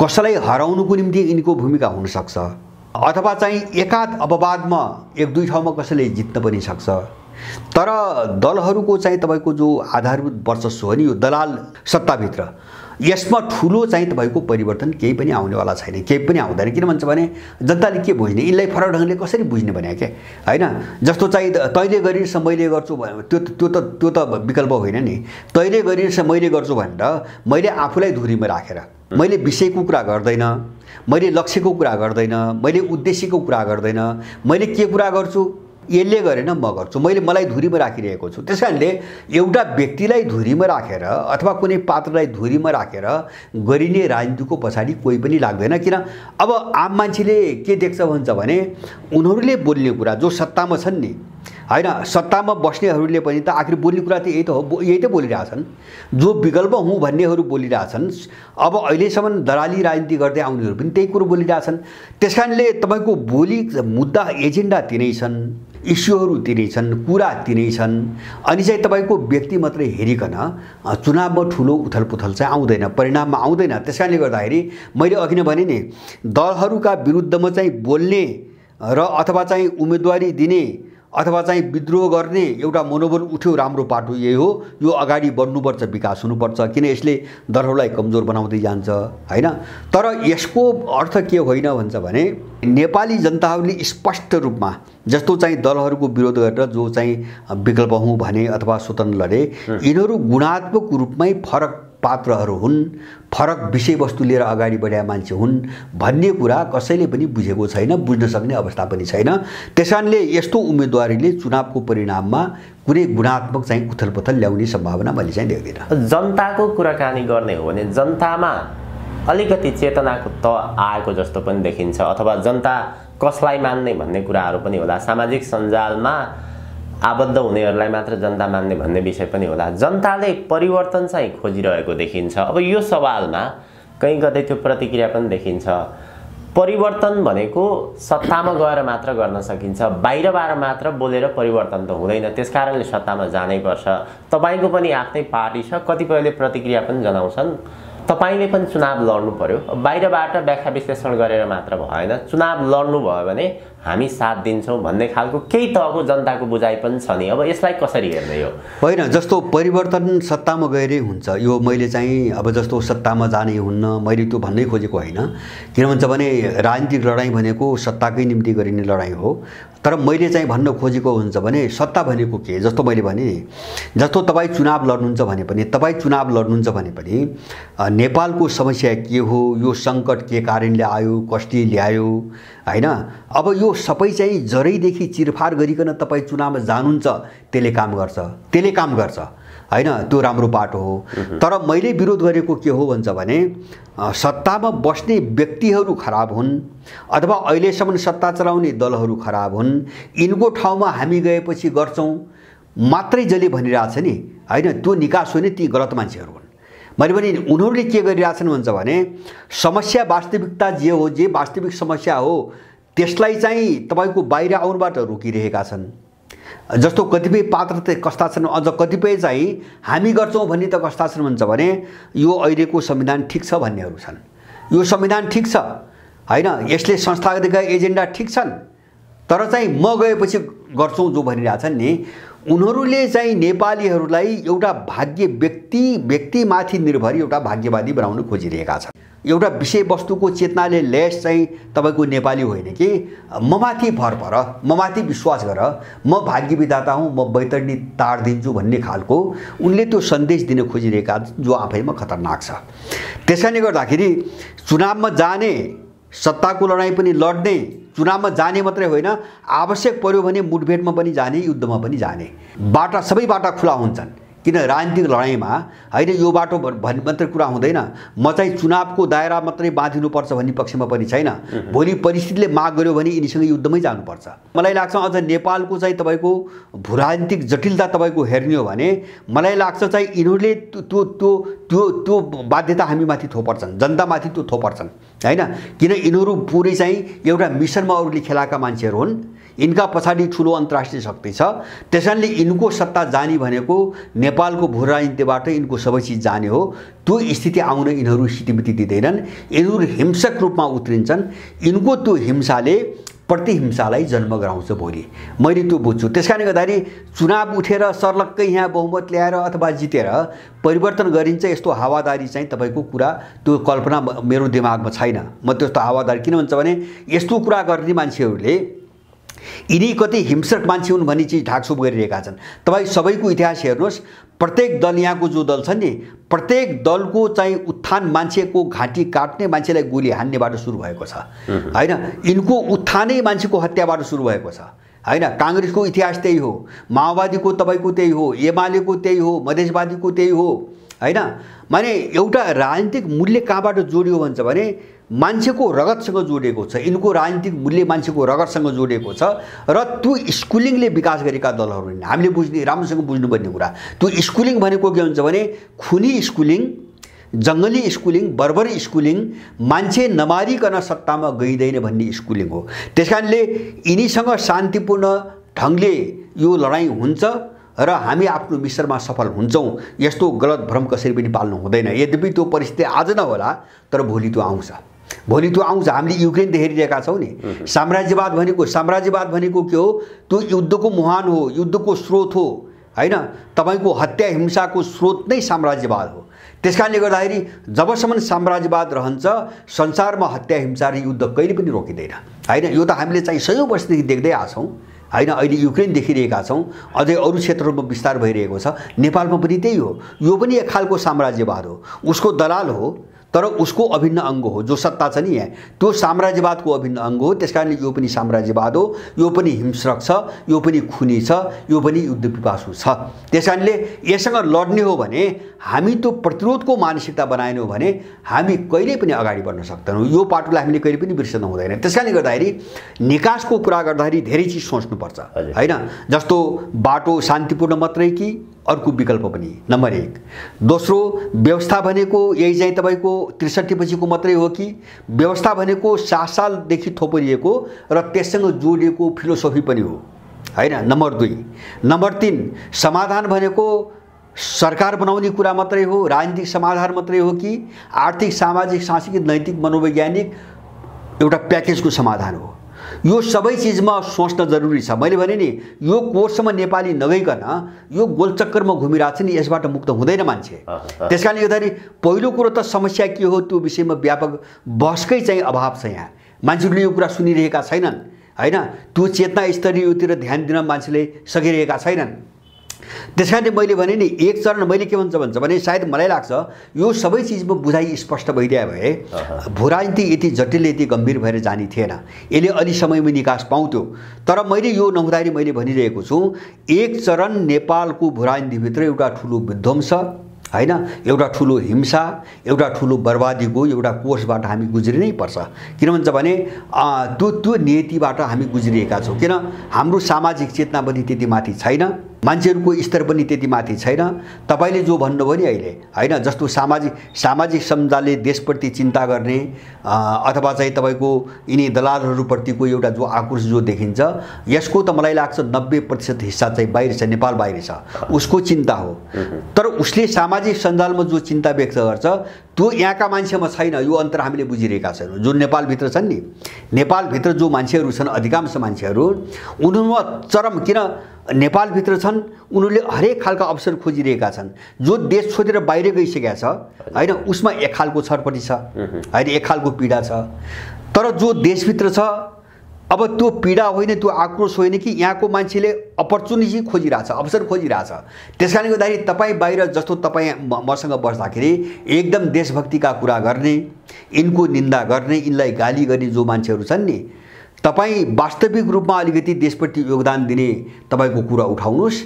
कसैलाई हराउनुको निम्ति यिनको भूमिका हुन सक्छ, अथवा चाहिँ एकाध अपवादमा 1-2 ठाउँमा कसैले जित्न पनि सक्छ। तर दलहरूको चाहिँ तपाईको जो आधारभूत वर्चस्व हो नि, यो दलाल सत्ताभित्र, यसमा ठुलो चाहिँ तपाईको परिवर्तन केही पनि आउनेवाला छैन, केही पनि आउँदैन। किन भन्छ भने जनताले के बुझ्ने, यिनलाई फरक ढङ्गले कसरी बुझ्ने भने के हैन। जस्तो चाहिँ तैँले गरिस् मैले गर्छु त्यो त विकल्प होइन नि। तैँले गरिस् मैले गर्छु भनेर मैले आफूलाई धुरीमा राखेर, मैले विषयको कुरा गर्दैन, मैले लक्ष्यको कुरा गर्दैन, मैले उद्देश्यको कुरा गर्दैन, मैले के कुरा गर्छु, यसले गरेन म गर्छु, मलाई धुरीमा राखिरहेको छु। त्यसकारणले एउटा व्यक्तिलाई धुरीमा राखेर अथवा कुनै पात्रलाई धुरीमा राखेर गरिने राजनीतिको पछाडि कोही पनि लाग्दैन। किन अब आम मान्छेले के देख्छ भन्छ भने उनीहरूले बोल्ने कुरा जो सत्तामा छन् नि हैन, सत्तामा बस्नेहरूले पनि त आखिर बोल्ने कुरा त यही त बोलिरहेछन्। जो विकल्प हुँ भन्नेहरू बोलिरहेछन्। अब अहिलेसम्म दलाली राजनीति गर्दै आउनेहरू पनि त्यही कुरो बोलिरहेछन्। त्यसकारणले तपाईँको बोली मुद्दा एजेन्डा तिनै छन्, इस्युहरू तिनै छन्, कुरा तिनै छन्। अनि चाहिँ तपाईँको व्यक्ति मात्रै हेरिकन चुनावमा ठुलो उथलपुथल चाहिँ आउँदैन, परिणाममा आउँदैन। त्यसकारणले गर्दाखेरि मैले अघि नै भने नि दलहरूका विरुद्धमा चाहिँ बोल्ने र अथवा चाहिँ उम्मेदवारी दिने अथवा चाहिँ विद्रोह गर्ने एउटा मनोबल उठ्यो, राम्रो पाटो यही हो। यो अगाडि बढ्नुपर्छ, विकास हुनुपर्छ, किन यसले दलहरूलाई कमजोर बनाउँदै जान्छ हैन। तर यसको अर्थ के होइन भन्छ भने नेपाली जनताहरूले स्पष्ट रूपमा जस्तो चाहिँ दलहरूको विरोध गरेर जो चाहिँ विकल्प हुँ भने अथवा स्वतन्त्र लडे, यिनीहरू गुणात्मक रूपमै फरक पात्रहरू हुन्, फरक विषयवस्तु लिएर अगाडि बढेका मान्छे हुन् भन्ने कुरा कसैले पनि बुझेको छैन, बुझ्न सक्ने अवस्था पनि छैन। त्यसकारणले यस्तो उम्मेदवारीले चुनावको परिणाममा कुनै गुणात्मक चाहिँ उथलपुथल ल्याउने सम्भावना मैले चाहिँ देख्दिनँ। जनताको कुराकानी गर्ने हो भने जनतामा अलिकति चेतनाको त आएको जस्तो पनि देखिन्छ, अथवा जनता कसलाई मान्ने भन्ने कुराहरू पनि होला। सामाजिक सञ्जालमा आबद्ध हुनेहरूलाई मात्र जनता मान्ने भन्ने विषय पनि होला। जनताले परिवर्तन चाहिँ खोजिरहेको देखिन्छ। अब यो सवालमा कहीँ कतै त्यो प्रतिक्रिया पनि देखिन्छ। परिवर्तन भनेको सत्तामा गएर मात्र गर्न सकिन्छ, बाहिरबाट मात्र बोलेर परिवर्तन त हुँदैन। त्यसकारणले सत्तामा जानै पर्छ। तपाईको पनि आफ्नै पार्टी छ, कतिपयले प्रतिक्रिया पनि जनाउँछन् तपाईले पनि चुनाव लड्नु पर्यो। बाहिरबाट व्याख्या विश्लेषण गरेर मात्र भएन, चुनाव लड्नु भयो भने हामी साथ दिन्छौँ भन्ने खालको केही तहको जनताको बुझाइ पनि छ नि। अब यसलाई कसरी हेर्ने हो? होइन, जस्तो परिवर्तन सत्तामा गएरै हुन्छ, यो मैले चाहिँ अब जस्तो सत्तामा जाने हुन्न मैले त्यो भन्नै खोजेको होइन। किन भन्छ भने राजनीतिक लडाइँ भनेको सत्ताकै निम्ति गरिने लडाइँ हो। तर मैले चाहिँ भन्न खोजेको हुन्छ भने सत्ता भनेको के, जस्तो मैले भने जस्तो तपाईँ चुनाव लड्नुहुन्छ भने पनि नेपालको समस्या के हो, यो सङ्कट के कारणले आयो, कसले ल्यायो हैन। अब यो सबै चाहिँ जरैदेखि चिरफार गरिकन तपाईँ चुनावमा जानुहुन्छ, त्यसले काम गर्छ हैन, त्यो राम्रो बाटो हो। तर मैले विरोध गरेको के हो भन्छ भने सत्तामा बस्ने व्यक्तिहरू खराब हुन् अथवा अहिलेसम्म सत्ता चलाउने दलहरू खराब हुन्, यिनको ठाउँमा हामी गएपछि गर्छौँ मात्रै जसले भनिरहेछ नि हैन, त्यो निकास होइन, ती गलत मान्छेहरू हुन्। मैले पनि उनीहरूले के गरिरहेछन् भन्छ भने समस्या वास्तविकता जे हो, जे वास्तविक समस्या हो त्यसलाई चाहिँ तपाईँको बाहिर आउनबाट रोकिरहेका छन्। जस्तो कतिपय पात्र त कस्ता छन्, अझ कतिपय चाहिँ हामी गर्छौँ भन्ने त कस्ता छन् भन्छ भने यो अहिलेको संविधान ठिक छ भन्नेहरू छन्। यो संविधान ठिक छ हैन, यसले संस्थागत एजेन्डा ठिक छन्, तर चाहिँ म गएपछि गर्छौँ जो भनिरहेछन् नि, उनीहरूले चाहिँ नेपालीहरूलाई एउटा व्यक्तिमाथि निर्भर एउटा भाग्यवादी बनाउन खोजिरहेका छन्। एउटा विषयवस्तुको चेतनाले लेस चाहिँ तपाईँको नेपाली होइन कि म माथि भर पर, म माथि विश्वास गर, म भाग्य विधाता हुँ, म बैतरणी ताड दिन्छु भन्ने खालको उनले त्यो सन्देश दिन खोजिरहेका जो आफैमा खतरनाक छ। त्यसैले गर्दाखेरि चुनावमा जाने, सत्ताको लडाइँ पनि लड्ने, चुनावमा जाने मात्रै होइन, आवश्यक पर्यो भने मुठभेडमा पनि जाने, युद्धमा पनि जाने, बाटा सबै बाटा खुला हुन्छन्। किन राजनीतिक लडाइँमा होइन यो बाटो मात्रै कुरा हुँदैन। म चाहिँ चुनावको दायरा मात्रै बाँधिनुपर्छ भन्ने पक्षमा पनि छैन। भोलि परिस्थितिले माग गर्यो भने यिनीसँग युद्धमै जानुपर्छ। मलाई लाग्छ अझ नेपालको चाहिँ तपाईँको भूराजनीतिक जटिलता तपाईँको हेर्ने हो भने मलाई लाग्छ चाहिँ यिनीहरूले त्यो बाध्यता हामीमाथि थोपर्छन्, जनतामाथि त्यो थोपर्छन् हैन। किन यिनीहरू पुरै चाहिँ एउटा मिसनमा अरूले खेलाएका मान्छेहरू हुन्, इनका पछाडि ठुलो अन्तर्राष्ट्रिय शक्ति छ। त्यसैले यिनको सत्ता जाने भनेको नेपालको भू राजनीतिबाट यिनको सबै चिज जाने हो। त्यो स्थिति आउन यिनीहरू स्थितिमिति दिँदैनन्, यिनीहरू हिंसक रूपमा उत्रिन्छन्। यिनको त्यो हिंसाले प्रतिहिंसालाई जन्म गराउँछ भोलि, मैले त्यो बुझ्छु। त्यसकारणले गर्दाखेरि चुनाव उठेर सर्लक्कै यहाँ बहुमत ल्याएर अथवा जितेर परिवर्तन गरिन्छ यस्तो हावादारी चाहिँ तपाईँको कुरा, त्यो कल्पना मेरो दिमागमा छैन। म त्यस्तो हावादारी किन भन्छ भने यस्तो कुरा गर्ने मान्छेहरूले यिनी कति हिंसक मान्छे हुन् भन्ने चिज ढाकछोप गरिरहेका छन्। तपाईँ सबैको इतिहास हेर्नुहोस्, प्रत्येक दल, यहाँको जो दल छ नि, प्रत्येक दलको चाहिँ उत्थान मान्छेको घाँटी काट्ने, मान्छेलाई गोली हान्नेबाट सुरु भएको छ हैन। यिनको उत्थानै मान्छेको हत्याबाट सुरु भएको छ हैन। कांग्रेसको इतिहास त्यही हो, माओवादीको तपाईको त्यही हो, एमालेको त्यही हो, मधेसवादीको त्यही हो हैन। माने एउटा राजनीतिक मूल्य कहाँबाट जोडियो भन्छ भने मान्छेको रगतसँग जोडिएको छ। यिनको राजनीतिक मूल्य मान्छेको रगतसँग जोडिएको छ र त्यो स्कुलिङले विकास गरेका दलहरू हुन्। हामीले बुझ्ने राम्रोसँग बुझ्नुपर्ने कुरा, त्यो स्कुलिङ भनेको के हुन्छ भने खुनी स्कुलिङ, जङ्गली स्कुलिङ, बर्बर स्कुलिङ, मान्छे नमारिकन सत्तामा गइँदैन भन्ने स्कुलिङ हो। त्यसकारणले यिनीसँग शान्तिपूर्ण ढङ्गले यो लडाईँ हुन्छ र हामी आफ्नो मिसनमा सफल हुन्छौँ, यस्तो गलत भ्रम कसरी पनि पाल्नु हुँदैन। यद्यपि त्यो परिस्थिति आज नहोला तर भोलि त्यो आउँछ, भोलि त्यो आउँछ। हामीले युक्रेन हेरिरहेका छौँ नि। साम्राज्यवाद भनेको के हो? त्यो युद्धको मुहान हो, युद्धको स्रोत हो हैन। तपाईको हत्या हिंसाको स्रोत नै साम्राज्यवाद हो। त्यसकारणले गर्दाखेरि जबसम्म साम्राज्यवाद रहन्छ संसारमा हत्या हिंसा र युद्ध कहिले पनि रोकिँदैन हैन। यो त हामीले चाहिँ सयौं वर्षदेखि देख्दै आछौँ हैन। अहिले युक्रेन देखिरहेका छौँ, अझै अरू क्षेत्रहरूमा विस्तार भइरहेको छ। नेपालमा पनि त्यही हो, यो पनि एक खालको साम्राज्यवाद हो। उसको दलाल हो तर उसको अभिन्न अङ्ग हो। जो सत्ता छ नि यहाँ, त्यो साम्राज्यवादको अभिन्न अङ्ग हो। त्यसकारणले यो पनि साम्राज्यवाद हो, यो पनि हिंस्रक छ, यो पनि खुनी छ, यो पनि युद्ध पिपासु छ। त्यसकारणले यससँग लड्ने हो भने हामी त्यो प्रतिरोधको मानसिकता बनाएनौँ भने हामी कहिल्यै पनि अगाडि बढ्न सक्दैनौँ। यो पाटोलाई हामीले कहिले पनि बिर्सन हुँदैन। त्यसकारणले गर्दाखेरि निकासको कुरा गर्दाखेरि धेरै चिज सोच्नुपर्छ हैन। जस्तो बाटो शान्तिपूर्ण मात्रै कि अर्को विकल्प पनि, नम्बर 1। दोस्रो, व्यवस्था भनेको यही चाहिँ तपाईको 63 पछिको मात्रै हो कि व्यवस्था भनेको 7 सालदेखि थोपरिएको र त्यससँग जोडिएको फिलोसफी पनि हो हैन। नम्बर 2। नम्बर 3, समाधान भनेको सरकार बनाउने कुरा मात्रै हो, राजनीतिक समाधान मात्रै हो कि आर्थिक, सामाजिक, सांस्कृतिक, नैतिक, मनोवैज्ञानिक एउटा प्याकेजको समाधान हो। यो सबै चीजमा सोच्न जरुरी छ। मैले भने नि यो कोर्समा नेपाली नगइकन यो गोलचक्करमा घुमिरहेछ नि, यसबाट मुक्त हुँदैन मान्छे। त्यसकारणले गर्दाखेरि पहिलो कुरो त समस्या के हो त्यो विषयमा व्यापक बहसकै चाहिँ अभाव छ। यहाँ मान्छेहरूले यो कुरा सुनिरहेका छैनन् हैन। त्यो चेतना स्तरीय योतिर ध्यान दिन मान्छेले सकिरहेका छैनन्। त्यसकारणले मैले भने नि एक चरण मैले के भन्छ भने सायद मलाई लाग्छ यो सबै चीजमा बुझाइ स्पष्ट भइदिए भए भू राजनीति यति जटिल, यति गम्भीर भएर जानी थिएन। यसले अलि समयमा निकास पाउँथ्यो। तर मैले यो नहुँदाखेरि मैले भनिरहेको छु, एक चरण नेपालको भू राजनीतिभित्र एउटा ठुलो विध्वंस हैन, एउटा ठुलो हिंसा, एउटा ठुलो बर्बादीको एउटा कोर्सबाट हामी गुज्रिनै पर्छ। किन भन्छ भने त्यो नीतिबाट हामी गुज्रिएका छौँ। किन हाम्रो सामाजिक चेतना पनि त्यति माथि छैन, मान्छेहरूको स्तर पनि त्यति माथि छैन। तपाईले जो भन्नुभयो नि अहिले हैन, जस्तो सामाजिक समुदायले देशप्रति चिन्ता गर्ने अथवा चाहिँ तपाईको यिनी दलालहरूप्रतिको एउटा जो आक्रोश जो देखिन्छ, यसको त मलाई लाग्छ 90% हिस्सा चाहिँ बाहिर छ, नेपाल बाहिर छ, उसको चिन्ता हो। तर उसले सामाजिक सञ्जालमा जो चिन्ता व्यक्त गर्छ त्यो यहाँका मान्छेमा छैन। यो अन्तर हामीले बुझिरहेका छौँ। जो नेपालभित्र छन् नि, नेपालभित्र जो मान्छेहरू छन्, अधिकांश मान्छेहरू उनीहरूमा चरम, किन नेपालभित्र छन् उनीहरूले हरेक खालका अवसर खोजिरहेका छन्। जो देश छोडेर बाहिर गइसकेका छ हैन, उसमा एक खालको छटपटी छ हैन, एक खालको पीडा छ। तर जो देशभित्र छ अब त्यो पीडा होइन, त्यो आक्रोश होइन कि यहाँको मान्छेले अपर्च्युनिटी खोजिरहेछ, अवसर खोजिरहेछ। त्यसकारणले गर्दाखेरि तपाईँ बाहिर जस्तो तपाईँ मसँग बस्दाखेरि एकदम देशभक्तिका कुरा गर्ने, यिनको निन्दा गर्ने, यिनलाई गाली गर्ने जो मान्छेहरू छन् नि, तपाईँ वास्तविक रूपमा अलिकति देशप्रति योगदान दिने तपाईको कुरा उठाउनुस्।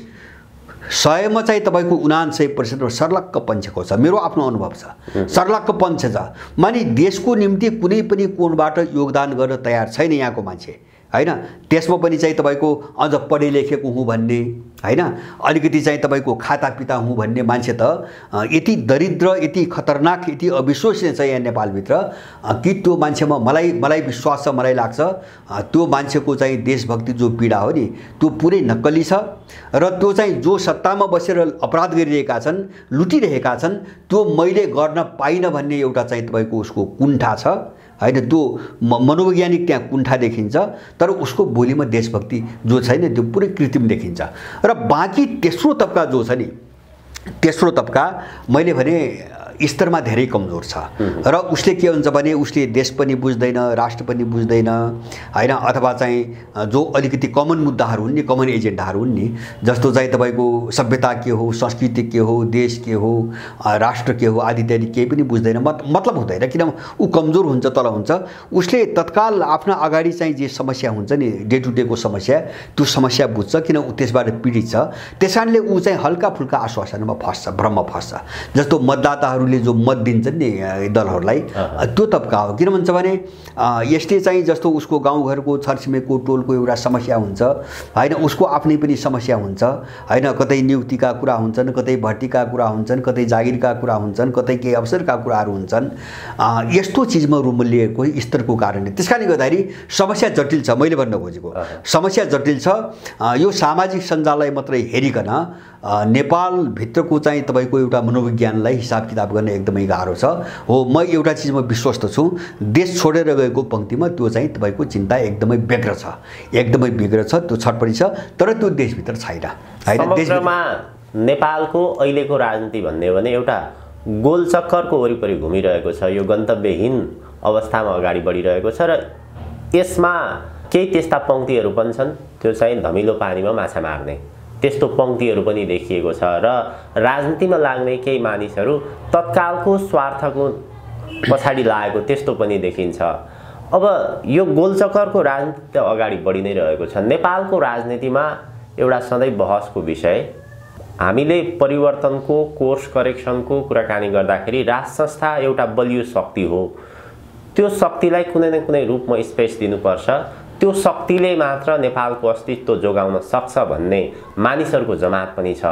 100 मा चाहिँ तपाईको 99% सर्लक्क पन्छको छ। मेरो आफ्नो अनुभव छ, सर्लक्क पन्छ छ। माने देशको निम्ति कुनै पनि कोणबाट योगदान गर्न तयार छैन यहाँको मान्छे हैन। त्यसमा पनि चाहिँ तपाईको अझ पढे लेखेको हुँ भन्ने हैन, अलिकति चाहिँ तपाईको खाता पिता हुँ भन्ने मान्छे त यति दरिद्र, यति खतरनाक, यति अविश्वसनीय छ यहाँ नेपालभित्र कि त्यो मान्छेमा मलाई विश्वास छ, मलाई लाग्छ त्यो मान्छेको चाहिँ देशभक्ति जो पीडा हो नि त्यो पुरै नक्कली छ। र त्यो चाहिँ जो सत्तामा बसेर अपराध गरिरहेका छन्, लुटिरहेका छन्, त्यो मैले गर्न पाइन भन्ने एउटा चाहिँ तपाईको उसको कुण्ठा छ हैन। त्यो मनोवैज्ञानिक त्यहाँ कुण्ठा देखिन्छ। तर उसको बोलीमा देशभक्ति जो छैन त्यो पुरै कृत्रिम देखिन्छ। र बाँकी तेस्रो तबका जो छ नि, तेस्रो तबका मैले भने स्तरमा धेरै कमजोर छ र उसले के हुन्छ भने उसले देश पनि बुझ्दैन, राष्ट्र पनि बुझ्दैन हैन, अथवा चाहिँ जो अलिकति कमन मुद्दाहरू हुन् नि, कमन एजेन्डाहरू हुन् नि, जस्तो चाहिँ तपाईको सभ्यता के हो, संस्कृति के हो, देश के हो, राष्ट्र के हो आदि इत्यादि केही पनि बुझ्दैन, मतलब हुँदैन, किन ऊ कमजोर हुन्छ, तल हुन्छ। उसले तत्काल आफ्ना अगाडि चाहिँ जे समस्या हुन्छ नि, डे टु डेको समस्या, त्यो समस्या बुझ्छ, किन ऊ त्यसबाट पीडित छ। त्यसकारणले ऊ चाहिँ हल्का फुल्का आश्वासनमा फस्छ, भ्रममा फस्छ। जस्तो मतदाताहरूले जो मत दिन्छन् नि दलहरूलाई, त्यो तबका हो। किन भन्छ भने यसले चाहिँ जस्तो उसको गाउँघरको छरछिमेकको टोलको एउटा समस्या हुन्छ हैन, उसको आफ्नै पनि समस्या हुन्छ हैन, कतै नियुक्तिका कुरा हुन्छन्, कतै भर्तीका कुरा हुन्छन्, कतै जागिरका कुरा हुन्छन्, कतै केही अवसरका कुराहरू हुन्छन्। यस्तो चिजमा रुमलिएको स्तरको कारणले त्यसकारणले गर्दाखेरि समस्या जटिल छ। मैले भन्न खोजेको समस्या जटिल छ। यो सामाजिक सञ्जाललाई मात्रै हेरिकन नेपालभित्रको चाहिँ तपाईँको एउटा मनोविज्ञानलाई हिसाब किताब गर्न एकदमै गाह्रो छ। हो, म एउटा चिजमा विश्वस्त छु, देश छोडेर गएको पङ्क्तिमा त्यो चाहिँ तपाईँको चिन्ता एकदमै व्यग्र छ, एकदमै व्यग्र छ, त्यो छटपटी छ, तर त्यो देशभित्र छैन हैन। देशमा नेपालको अहिलेको राजनीति भन्ने हो भने एउटा गोलचक्करको वरिपरि घुमिरहेको छ। यो गन्तव्यहीन अवस्थामा अगाडि बढिरहेको छ र यसमा केही त्यस्ता पङ्क्तिहरू पनि छन्, त्यो चाहिँ धमिलो पानीमा माछा मार्ने त्यस्तो पङ्क्तिहरू पनि देखिएको छ र राजनीतिमा लाग्ने केही मानिसहरू तत्कालको स्वार्थको पछाडि लागेको त्यस्तो पनि देखिन्छ। अब यो गोलचक्करको राजनीति त अगाडि बढी नै रहेको छ। नेपालको राजनीतिमा एउटा सधैँ बहसको विषय, हामीले परिवर्तनको, कोर्स करेक्सनको कुराकानी गर्दाखेरि राज संस्था एउटा बलियो शक्ति हो, त्यो शक्तिलाई कुनै न कुनै रूपमा स्पेस दिनुपर्छ, त्यो शक्तिले मात्र नेपालको अस्तित्व जोगाउन सक्छ भन्ने मानिसहरूको जमात पनि छ।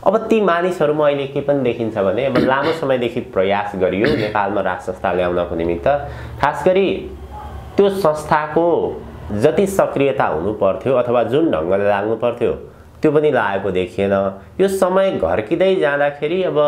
अब ती मानिसहरूमा अहिले के पनि देखिन्छ भने अब लामो समयदेखि प्रयास गरियो नेपालमा राज संस्था ल्याउनको निमित्त, खास गरी त्यो संस्थाको जति सक्रियता हुनु पर्थ्यो अथवा जुन ढङ्गले लाग्नु पर्थ्यो त्यो पनि लागेको देखिएन। यो समय घर्किँदै जाँदाखेरि अब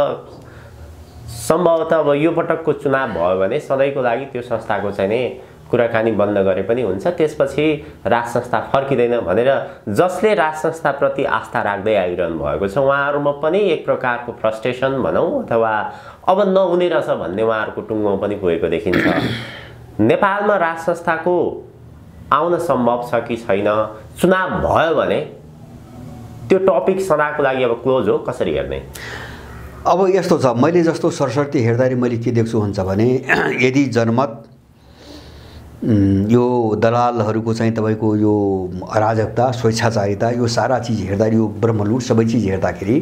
सम्भवतः अब यो पटकको चुनाव भयो भने सधैँको लागि त्यो संस्थाको चाहिँ नि कुराकानी बन्द गरे पनि हुन्छ, त्यसपछि राज संस्था फर्किँदैन भनेर जसले राज संस्थाप्रति आस्था राख्दै आइरहनु भएको छ उहाँहरूमा पनि एक प्रकारको फ्रस्ट्रेसन भनौँ अथवा अब नहुने रहेछ भन्ने उहाँहरूको टुङ्गो पनि पुगेको देखिन्छ। नेपालमा राज संस्थाको आउन सम्भव छ कि छैन, चुनाव भयो भने त्यो टपिक सदाको लागि अब क्लोज हो, कसरी हेर्ने? अब यस्तो छ, मैले जस्तो सरसर्ती हेर्दाखेरि मैले के देख्छु हुन्छ भने यदि जनमत यो दलालहरूको चाहिँ तपाईँको यो अराजकता, स्वेच्छाचारिता, यो सारा चिज हेर्दाखेरि, यो ब्रह्मलुट सबै चिज हेर्दाखेरि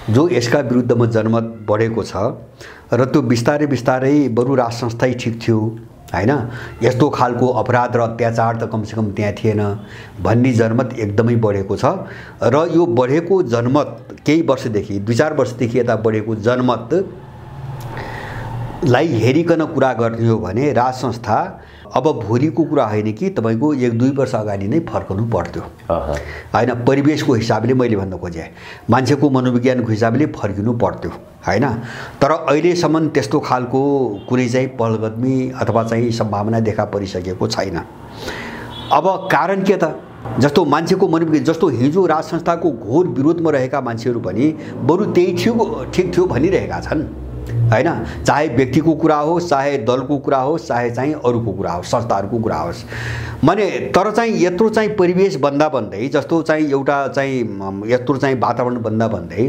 जो यसका विरुद्धमा जनमत बढेको छ र त्यो बिस्तारै बिस्तारै बरु राज संस्थै ठिक थियो हैन, यस्तो खालको अपराध र अत्याचार त कमसेकम त्यहाँ थिएन भन्ने जनमत एकदमै बढेको छ। र यो बढेको जनमत केही वर्षदेखि, 2-4 वर्षदेखि यता बढेको जनमतलाई हेरिकन कुरा गर्ने हो भने राज संस्था अब भोलिको कुरा होइन कि तपाईँको 1-2 वर्ष अगाडि नै फर्कनु पर्थ्यो हैन। परिवेशको हिसाबले मैले भन्न खोजेँ, मान्छेको मनोविज्ञानको हिसाबले फर्किनु पर्थ्यो हैन। तर अहिलेसम्म त्यस्तो खालको कुनै चाहिँ पहलकदमी अथवा चाहिँ सम्भावना देखा परिसकेको छैन। अब कारण के त, जस्तो मान्छेको मनोविज्ञान, जस्तो हिजो राज संस्थाको घोर विरोधमा रहेका मान्छेहरू पनि बरु त्यही ठिक थियो भनिरहेका छन् हैन, चाहे व्यक्तिको कुरा होस्, चाहे दलको कुरा होस्, चाहे चाहिँ अरूको कुरा होस्, संस्थाहरूको कुरा होस् भने। तर चाहिँ यत्रो चाहिँ परिवेश बन्दा बन्दै, जस्तो चाहिँ एउटा चाहिँ यत्रो चाहिँ वातावरण बन्दा बन्दै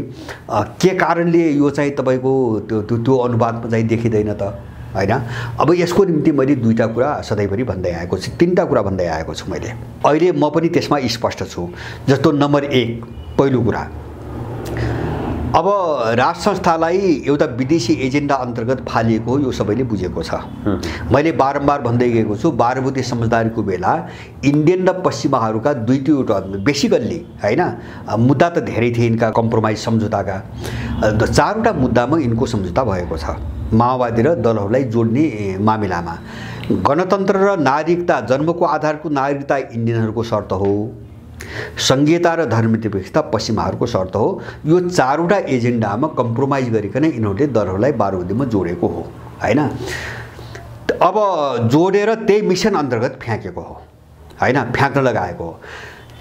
के कारणले यो चाहिँ तपाईँको त्यो अनुपातमा चाहिँ देखिँदैन त हैन। अब यसको निम्ति मैले 2टा कुरा सधैँभरि भन्दै आएको छु, 3टा कुरा भन्दै आएको छु मैले। अहिले म पनि त्यसमा स्पष्ट छु। जस्तो नम्बर 1, पहिलो कुरा, अब राज संस्थालाई एउटा विदेशी एजेन्डा अन्तर्गत फालिएको यो सबैले बुझेको छ। मैले बारम्बार भन्दै गएको छु, 12 बुँदे समझदारीको बेला इन्डियन र पश्चिमाहरूका दुईवटा बेसिकल्ली हैन मुद्दा त धेरै थिए यिनका, कम्प्रोमाइज सम्झौताका 4वटा मुद्दामा यिनको सम्झौता भएको छ माओवादी र दलहरूलाई जोड्ने मामिलामा। गणतन्त्र र नागरिकता, जन्मको आधारको नागरिकता इन्डियनहरूको शर्त हो, संघीयता र धर्मनिरपेक्षता पश्चिमाहरूको शर्त हो। यो 4वटा एजेन्डामा कम्प्रोमाइज गरिकन यिनीहरूले दलहरूलाई 12 बुँदेमा जोडेको हो हैन। अब जोडेर त्यही मिसन अन्तर्गत फ्याँकेको हो हैन, फ्याँक्न लगाएको हो।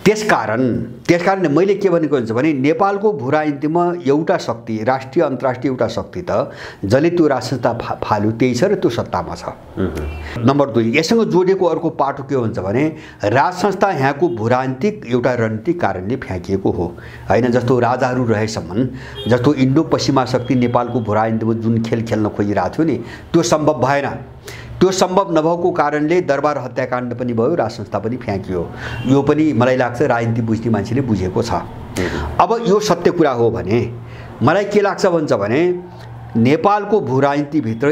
त्यसकारण मैले के भनेको हुन्छ भने नेपालको भू राजनीतिमा एउटा शक्ति, राष्ट्रिय अन्तर्राष्ट्रिय एउटा शक्ति त जसले त्यो राजसंस्था फाल्यो त्यही छ र त्यो सत्तामा छ। नम्बर 2, यससँग जोडिएको अर्को पाटो के हुन्छ भने राजसंस्था यहाँको भू राजनीतिक एउटा रणनीतिक कारणले फ्याँकिएको हो हैन। जस्तो राजाहरू रहेसम्म, जस्तो इन्डो पश्चिमा शक्ति नेपालको भू राजनीतिमा जुन खेल खेल्न खोजिरहेको थियो नि त्यो सम्भव भएन। त्यो सम्भव नभएको कारणले दरबार हत्याकाण्ड पनि भयो, राजसंस्था पनि फ्याँकियो। यो पनि मलाई लाग्छ राजनीति बुझ्ने मान्छेले बुझेको छ। अब यो सत्य कुरा हो भने मलाई के लाग्छ भन्छ भने नेपालको भू राजनीतिभित्र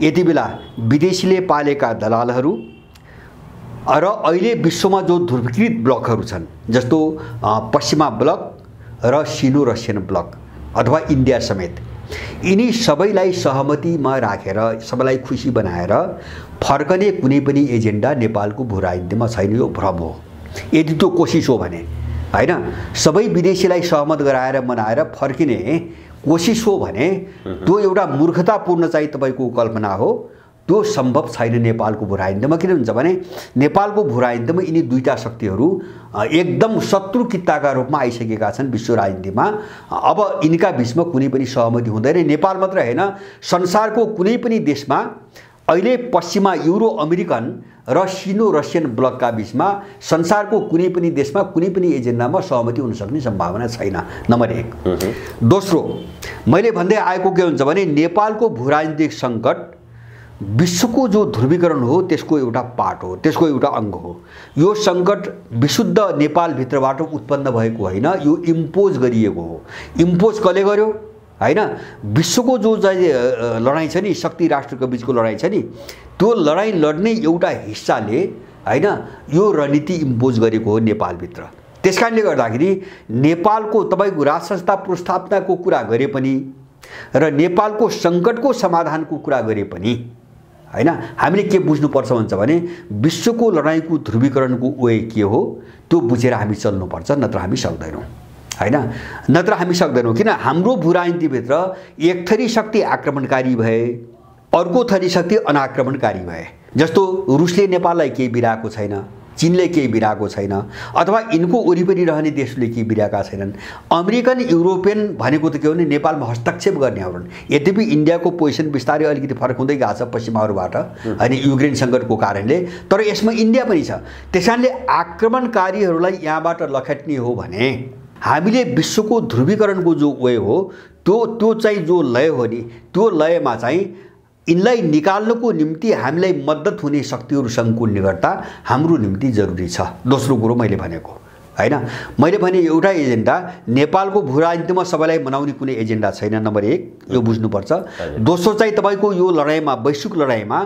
यति बेला विदेशीले पालेका दलालहरू र अहिले विश्वमा जो ध्रुवीकृत ब्लकहरू छन् जस्तो पश्चिमा ब्लक र सिनो रसियन ब्लक अथवा इन्डिया समेत, यिनी सबैलाई सहमतिमा राखेर सबैलाई खुसी बनाएर फर्कने कुनै पनि एजेन्डा नेपालको भू राजनीतिमा छैन। यो भ्रम हो यदि त्यो कोसिस हो भने हैन। सबै विदेशीलाई सहमत गराएर मनाएर फर्किने कोसिस हो भने त्यो एउटा मूर्खतापूर्ण चाहिँ तपाईको कल्पना हो। त्यो सम्भव छैन नेपालको भू राजनीतिमा। किन हुन्छ भने नेपालको भू राजनीतिमा यिनी दुईटा शक्तिहरू एकदम शत्रु कित्ताका रूपमा आइसकेका छन् विश्व राजनीतिमा। अब यिनका बीचमा कुनै पनि सहमति हुँदैन। नेपाल मात्र हैन, संसारको कुनै पनि देशमा अहिले पश्चिमा युरो अमेरिकन र सिनो रसियन ब्लकका बीचमा संसारको कुनै पनि देशमा कुनै पनि एजेन्डामा सहमति हुन सक्ने सम्भावना छैन। नम्बर 1। दोस्रो, मैले भन्दै आएको के हुन्छ भने नेपालको भू राजनीतिक सङ्कट विश्वको जो ध्रुवीकरण हो त्यसको एउटा पार्ट हो, त्यसको एउटा अङ्ग हो। यो सङ्कट विशुद्ध नेपालभित्रबाट उत्पन्न भएको होइन, यो इम्पोज गरिएको हो। इम्पोज कसले गर्यो हैन? विश्वको जो लडाइँ छ नि, शक्ति राष्ट्रको बीचको लडाइँ छ नि, त्यो लडाइँ लड्ने एउटा हिस्साले हैन यो रणनीति इम्पोज गरेको हो नेपालभित्र। त्यसकारणले गर्दाखेरि नेपालको तपाईको राजसंस्था पुनर्स्थापनाको कुरा गरे पनि र नेपालको सङ्कटको समाधानको कुरा गरे पनि हैन, हामीले के बुझ्नुपर्छ भन्छ भने विश्वको लडाइँको ध्रुवीकरणको वे के हो त्यो बुझेर हामी चल्नुपर्छ, नत्र हामी सक्दैनौँ हैन। नत्र हामी सक्दैनौँ। किन हाम्रो भू राजनीतिभित्र एक थरी शक्ति आक्रमणकारी भए, अर्को थरी शक्ति अनाक्रमणकारी भए। जस्तो रुसले नेपाललाई केही बिराएको छैन, चीनले केही बिराएको छैन, अथवा यिनको वरिपरि रहने देशले केही बिराएका छैनन्। अमेरिकन युरोपियन भनेको त के हो भने नेपालमा हस्तक्षेप गर्ने हो। यद्यपि इन्डियाको पोजिसन बिस्तारै अलिकति फरक हुँदै गएको छ पश्चिमाहरूबाट अनि युक्रेन सङ्कटको कारणले, तर यसमा इन्डिया पनि छ। त्यसकारणले आक्रमणकारीहरूलाई यहाँबाट लखेट्ने हो भने हामीले विश्वको ध्रुवीकरणको जो वे हो त्यो चाहिँ जो लय हो नि, त्यो लयमा चाहिँ यिनलाई निकाल्नको निम्ति हामीलाई मद्दत हुने शक्तिहरूसँगको निकटता हाम्रो निम्ति जरुरी छ। दोस्रो कुरो मैले भनेको हैन, मैले भने एउटा एजेन्डा नेपालको भू राजनीतिमा सबैलाई मनाउने कुनै एजेन्डा छैन। नम्बर 1 यो बुझ्नुपर्छ। दोस्रो चाहिँ तपाईको यो लडाइँमा, वैश्विक लडाइँमा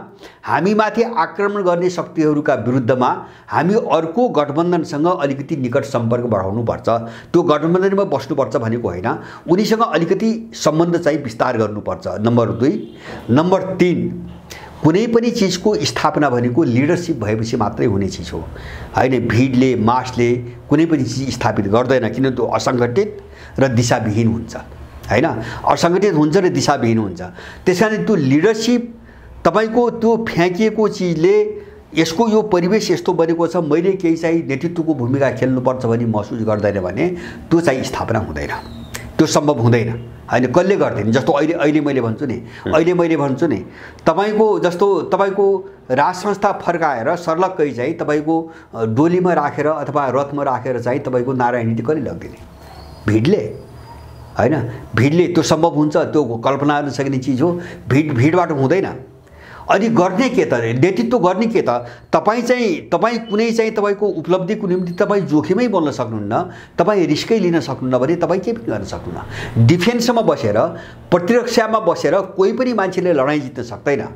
हामीमाथि आक्रमण गर्ने शक्तिहरूका विरुद्धमा हामी अर्को गठबन्धनसँग अलिकति निकट सम्पर्क बढाउनुपर्छ। त्यो गठबन्धनमा बस्नुपर्छ भनेको होइन, उनीसँग अलिकति सम्बन्ध चाहिँ विस्तार गर्नुपर्छ। नम्बर 2। नम्बर 3, कुनै पनि चिजको स्थापना भनेको लिडरशिप भएपछि मात्रै हुने चिज हो हैन। भिडले मासले कुनै पनि चिज स्थापित गर्दैन, किन त्यो असङ्गठित र दिशाविहीन हुन्छ हैन। असङ्गठित हुन्छ र दिशाविहीन हुन्छ। त्यसकारण त्यो लिडरशिप तपाईको त्यो फ्याँकिएको चिजले यसको यो परिवेश यस्तो बनेको छ, मैले केही चाहिँ नेतृत्वको भूमिका खेल्नुपर्छ भनी महसुस गर्दैन भने त्यो चाहिँ स्थापना हुँदैन, त्यो सम्भव हुँदैन हैन। कसले गर्दैन? जस्तो अहिले मैले भन्छु नि तपाईको जस्तो तपाईको राजसंस्था फर्काएर सर्लक्कै चाहिँ तपाईको डोलीमा राखेर अथवा रथमा राखेर चाहिँ तपाईको नारायणी कसले लगिदिने? भिडले हैन। भिडले त्यो सम्भव हुन्छ? त्यो कल्पना गर्न सकिने चिज हो? भिडबाट हुँदैन। अनि गर्ने के त? नेतृत्व गर्ने के त? तपाईँ कुनै चाहिँ तपाईको उपलब्धिको निम्ति तपाईँ जोखिमै बोल्न सक्नुहुन्न, तपाईँ रिस्कै लिन सक्नुहुन्न भने तपाईँ के पनि गर्न सक्नुहुन्न। डिफेन्समा बसेर, प्रतिरक्षामा बसेर कोही पनि मान्छेले लडाइँ जित्न सक्दैन।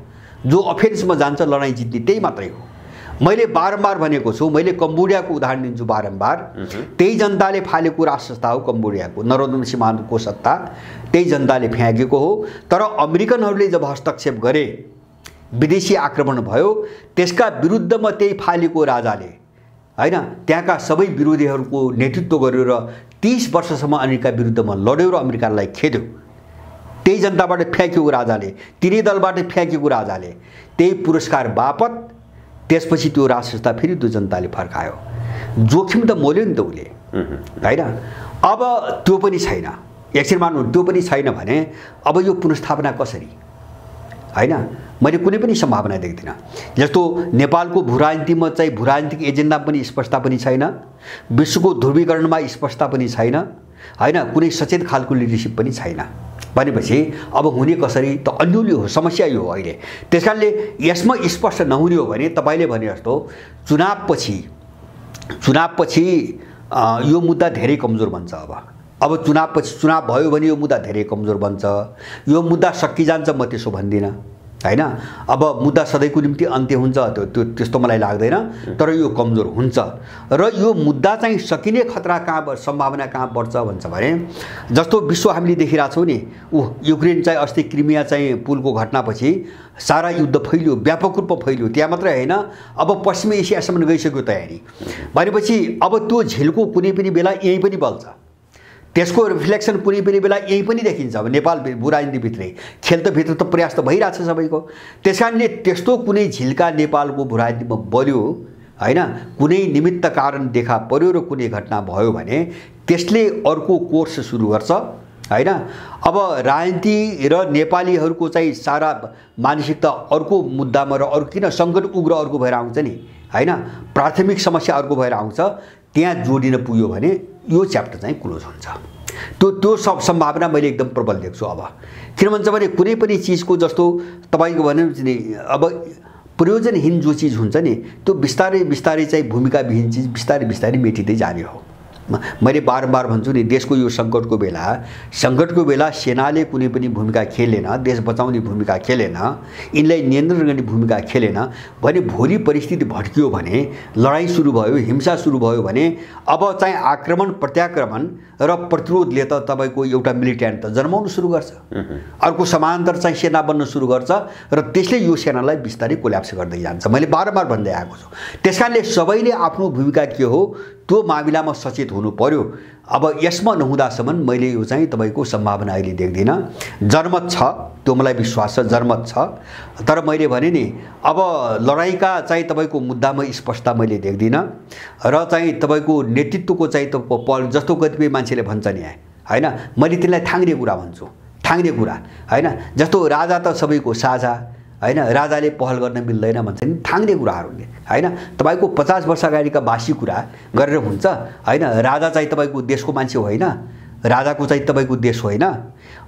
जो अफेन्समा जान्छ लडाइँ जित्ने त्यही मात्रै हो। मैले बारम्बार भनेको छु, मैले कम्बोडियाको उदाहरण दिन्छु बारम्बार। त्यही जनताले फालेको राजसंस्था हो कम्बोडियाको, नरोदन सिमानको सत्ता त्यही जनताले फ्याँकेको हो। तर अमेरिकनहरूले जब हस्तक्षेप गरे, विदेशी आक्रमण भयो, त्यसका विरुद्धमा त्यही फालेको राजाले हैन त्यहाँका सबै विरोधीहरूको नेतृत्व गर्यो र 30 वर्षसम्म अमेरिका विरुद्धमा लड्यो र अमेरिकालाई खेद्यो। त्यही जनताबाट फ्याँकेको राजाले, तिनै दलबाट फ्याँकेको राजाले त्यही पुरस्कार बापत त्यसपछि त्यो राजसंस्था फेरि त्यो जनताले फर्कायो। जोखिम त मोल्यो नि त उसले, होइन? अब त्यो पनि छैन, एकछिन मान्नु, त्यो पनि छैन भने अब यो पुनर्स्थापना कसरी, होइन? मैले कुनै पनि सम्भावना देख्दिनँ। जस्तो नेपालको भूराजनीतिमा चाहिँ भूराजनीतिक एजेन्डा पनि स्पष्टता पनि छैन, विश्वको ध्रुवीकरणमा स्पष्टता पनि छैन, होइन? कुनै सचेत खालको लिडरसिप पनि छैन भनेपछि अब हुने कसरी त अन्यलि हो, समस्या यो हो अहिले। त्यसकारणले यसमा स्पष्ट नहुने हो भने तपाईँले भने जस्तो चुनावपछि यो मुद्दा धेरै कमजोर बन्छ। अब चुनावपछि चुनाव भयो भने यो मुद्दा धेरै कमजोर बन्छ, यो मुद्दा सकिजान्छ, म त्यसो भन्दिनँ, होइन? अब मुद्दा सधैँको निम्ति अन्त्य हुन्छ त्यो त्यस्तो मलाई लाग्दैन, तर यो कमजोर हुन्छ। र यो मुद्दा चाहिँ सकिने खतरा कहाँ, सम्भावना कहाँ बढ्छ भन्छ भने जस्तो विश्व हामीले देखिरहेको छौँ नि, युक्रेन चाहिँ अस्ति क्रिमिया चाहिँ पुलको घटनापछि सारा युद्ध फैलियो, व्यापक रूपमा फैलियो। त्यहाँ मात्रै होइन, अब पश्चिमी एसियासम्म गइसक्यो तयारी भनेपछि अब त्यो झिल्को कुनै पनि बेला यहीँ पनि बल्छ, त्यसको रिफ्लेक्सन कुनै पनि बेला यहीँ पनि देखिन्छ। अब नेपाल भूराजनीतिभित्रै खेल त भित्र त प्रयास त भइरहेछ सबैको। त्यसकारणले त्यस्तो कुनै झिल्का नेपालको भूराजनीतिमा बल्यो, होइन? कुनै निमित्त कारण देखा पर्यो र कुनै घटना भयो भने त्यसले अर्को कोर्स सुरु गर्छ, होइन? अब राजनीति र नेपालीहरूको चाहिँ सारा मानसिकता अर्को मुद्दामा र अरू किन सङ्कट उग्र अर्को भएर आउँछ नि, होइन? प्राथमिक समस्या अर्को भएर आउँछ, त्यहाँ जोडिन पुग्यो भने यो च्याप्टर चाहिँ क्लोज हुन्छ। त्यो सब सम्भावना मैले एकदम प्रबल देख्छु। अब किन भन्छ भने कुनै पनि चिजको जस्तो तपाईँको भन्यो नि, अब प्रयोजनहीन जो चिज हुन्छ नि त्यो बिस्तारै बिस्तारै चाहिँ भूमिकाविहीन चिज बिस्तारै बिस्तारै मेटिँदै जाने हो। मैले बारम्बार भन्छु नि, देशको यो सङ्कटको बेला सेनाले कुनै पनि भूमिका खेलेन, देश बचाउने भूमिका खेलेन, यिनलाई नियन्त्रण गर्ने भूमिका खेलेन भने भोलि परिस्थिति भड्कियो भने, लडाइँ सुरु भयो, हिंसा सुरु भयो भने अब चाहिँ आक्रमण प्रत्याक्रमण र प्रतिरोधले त तपाईँको एउटा मिलिटेन्ट त जन्माउन सुरु गर्छ, अर्को समानान्तर चाहिँ सेना बन्न सुरु गर्छ र त्यसले यो सेनालाई बिस्तारै कोल्याप्स गर्दै जान्छ। मैले बारम्बार भन्दै आएको छु। त्यसकारणले सबैले आफ्नो भूमिका के हो त्यो मामिलामा सचेत हुनु पर्यो। अब यसमा नहुँदासम्म मैले यो चाहिँ तपाईँको सम्भावना अहिले देख्दिनँ। जनमत छ, त्यो मलाई विश्वास छ, जनमत छ, तर मैले भने नि अब लडाइँका चाहिँ तपाईँको मुद्दामा स्पष्टता मैले देख्दिनँ र चाहिँ तपाईँको नेतृत्वको चाहिँ जस्तो कतिपय मान्छेले भन्छन् यहाँ, होइन? मैले त्यसलाई थाङ्ने कुरा भन्छु, थाङ्ने कुरा, होइन? जस्तो राजा त सबैको साझा, होइन? राजाले पहल गर्न मिल्दैन भन्छ नि, थाङ्ने कुराहरूले, होइन? तपाईँको 50 वर्ष अगाडिका बासी कुरा गरेर हुन्छ, होइन? राजा चाहिँ तपाईँको देशको मान्छे होइन, राजाको चाहिँ तपाईँको देश होइन,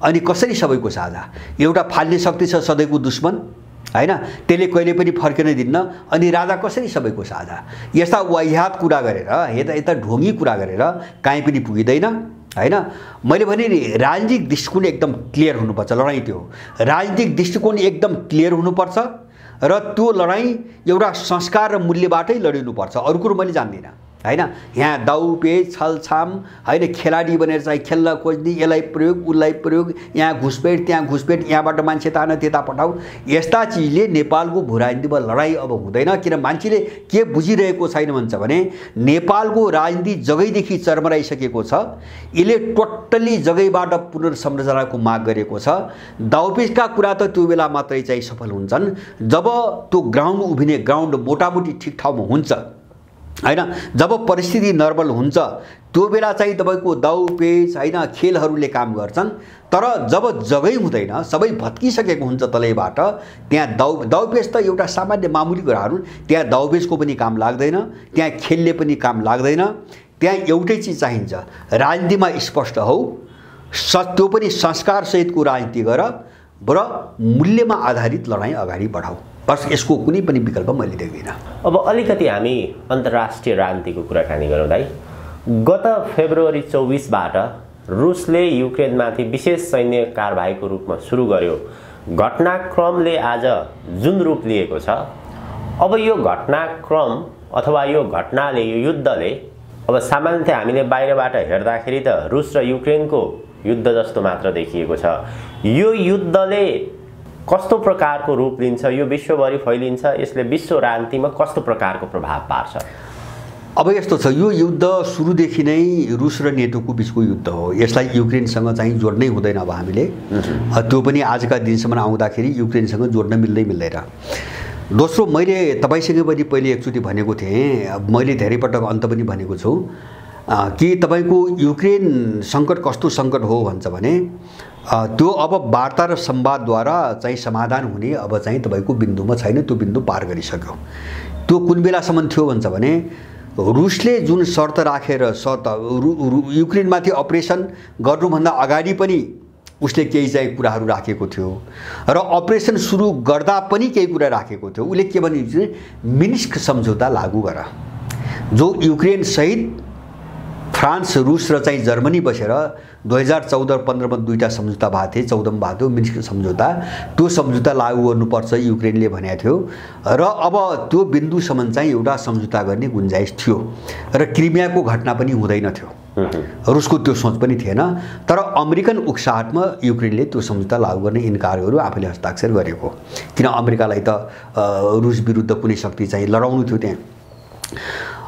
अनि कसरी सबैको साझा? एउटा फाल्ने शक्ति छ सधैँको दुश्मन, होइन? त्यसले कहिले पनि फर्किन दिन्न, अनि राजा कसरी सबैको साझा? यस्ता वाह्यात कुरा गरेर यता ढोङ्गी कुरा गरेर काहीँ पनि पुगिँदैन, होइन? मैले भने नि राजनीतिक दृष्टिकोण एकदम क्लियर हुनुपर्छ। लडाइँ त्यो राजनीतिक दृष्टिकोण एकदम क्लियर हुनुपर्छ र त्यो लडाइँ एउटा संस्कार र मूल्यबाटै लडिनुपर्छ, अरू कुरो मैले जान्दिनँ, होइन? यहाँ दाउपेच छलछाम, होइन? खेलाडी बनेर चाहिँ खेल्न खोज्ने, यसलाई प्रयोग उसलाई प्रयोग, यहाँ घुसपेट त्यहाँ घुसपेट, यहाँबाट मान्छे तान त्यता पठाऊ, यस्ता चिजले नेपालको भूराजनीतिमा लडाइँ अब हुँदैन। किन मान्छेले के बुझिरहेको छैन भन्छ भने नेपालको राजनीति जगैदेखि चरमराइसकेको छ, यसले टोटल्ली जगैबाट पुनर्संरचनाको माग गरेको छ। दाउपेचका कुरा त त्यो बेला मात्रै चाहिँ सफल हुन्छन् जब त्यो ग्राउन्ड उभिने, ग्राउन्ड मोटामोटी ठिक ठाउँमा हुन्छ, होइन? जब परिस्थिति नर्मल हुन्छ त्यो बेला चाहिँ तपाईँको दाउपेच, होइन, खेलहरूले काम गर्छन्। तर जब जगै हुँदैन, सबै भत्किसकेको हुन्छ तलैबाट, त्यहाँ दाउपेच त एउटा सामान्य मामुली कुराहरू, त्यहाँ दाउपेचको पनि काम लाग्दैन, त्यहाँ खेलले पनि काम लाग्दैन। त्यहाँ एउटै चिज चाहिन्छ, राजनीतिमा स्पष्ट हौ, त्यो पनि संस्कारसहितको राजनीति गर र मूल्यमा आधारित लडाइँ अगाडि बढाऊ, बस। यसको कुनै पनि विकल्प मैले देख्दिनँ। अब अलिकति हामी अन्तर्राष्ट्रिय राजनीतिको कुराकानी गरौँ दाइ। गत फेब्रुअरी 24बाट रुसले युक्रेनमाथि विशेष सैन्य कारबाहीको रूपमा सुरु गर्यो। घटनाक्रमले आज जुन रूप लिएको छ, अब यो घटनाक्रम अथवा यो घटनाले, यो युद्धले, अब सामान्यतया हामीले बाहिरबाट हेर्दाखेरि त रुस र युक्रेनको युद्ध जस्तो मात्र देखिएको छ। यो युद्धले कस्तो प्रकारको रूप लिन्छ, यो विश्वभरि फैलिन्छ, यसले विश्व राजनीतिमा कस्तो प्रकारको प्रभाव पार्छ? अब यस्तो छ, यो युद्ध सुरुदेखि नै रुस र नेटोको बिचको युद्ध हो। यसलाई युक्रेनसँग चाहिँ जोड्नै हुँदैन। अब हामीले त्यो पनि आजका दिनसम्म आउँदाखेरि युक्रेनसँग जोड्न मिल्दैन। दोस्रो, मैले तपाईसँग पनि पहिले एकचोटि भनेको थिएँ, मैले धेरै पटक अन्त पनि भनेको छु कि तपाईको युक्रेन सङ्कट कस्तो सङ्कट हो भन्छ भने त्यो अब वार्ता र संवादद्वारा चाहिँ समाधान हुने अब चाहिँ तपाईको बिन्दुमा छैन, त्यो बिन्दु पार गरिसक्यो। त्यो कुन बेलासम्म थियो भन्छ भने रुसले जुन शर्त राखेर युक्रेनमाथि अपरेसन गर्नुभन्दा अगाडि पनि उसले केही चाहिँ कुराहरू राखेको थियो र अपरेसन सुरु गर्दा पनि केही कुरा राखेको थियो। उसले के भने मिन्स्क सम्झौता लागू गर, जो युक्रेन सहित फ्रान्स, रुस र चाहिँ जर्मनी बसेर 2014-15 मा दुईटा सम्झौता भएको थिए, 14 मा भएको थियो मिन्स्क सम्झौता। त्यो सम्झौता लागू गर्नुपर्छ युक्रेनले भनेको थियो र अब त्यो बिन्दुसम्म चाहिँ एउटा सम्झौता गर्ने गुन्जाइस थियो र क्रिमियाको घटना पनि हुँदैन थियो। रुसको त्यो सोच पनि थिएन, तर अमेरिकन उक्साहटमा युक्रेनले त्यो सम्झौता लागू गर्ने इन्कार गर्यो, आफूले हस्ताक्षर गरेको। किन अमेरिकालाई त रुस विरुद्ध कुनै शक्ति चाहिँ लडाउनु थियो त्यहाँ।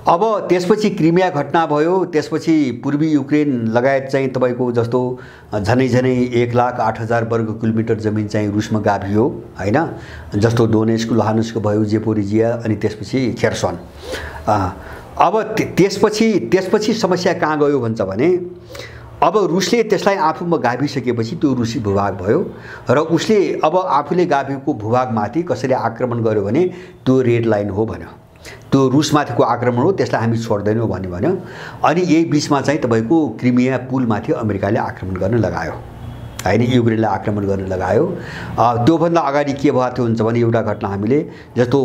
अब त्यसपछि क्रिमिया घटना भयो, त्यसपछि पूर्वी युक्रेन लगायत चाहिँ तपाईको जस्तो झनै 1,08,000 वर्ग किलोमिटर जमिन चाहिँ रुसमा गाभियो हैन, जस्तो डोनेस्क, लुहान्स्क भयो, जेपोरिजिया, अनि त्यसपछि खेर्सन। अब त्यसपछि समस्या कहाँ गयो भन्छ भने अब रुसले त्यसलाई आफूमा गाभिसकेपछि त्यो रुसी भूभाग भयो र उसले अब आफूले गाभिएको भूभागमाथि कसैले आक्रमण गर्यो भने त्यो रेड लाइन हो भन्यो, त्यो रुसमाथिको आक्रमण हो, त्यसलाई हामी छोड्दैनौँ भन्यो। अनि यही बिचमा चाहिँ तपाईको क्रिमिया पुलमाथि अमेरिकाले आक्रमण गर्न लगायो हैन, युक्रेनलाई आक्रमण गर्न लगायो। त्योभन्दा अगाडि के भएको थियो हुन्छ भने एउटा घटना हामीले जस्तो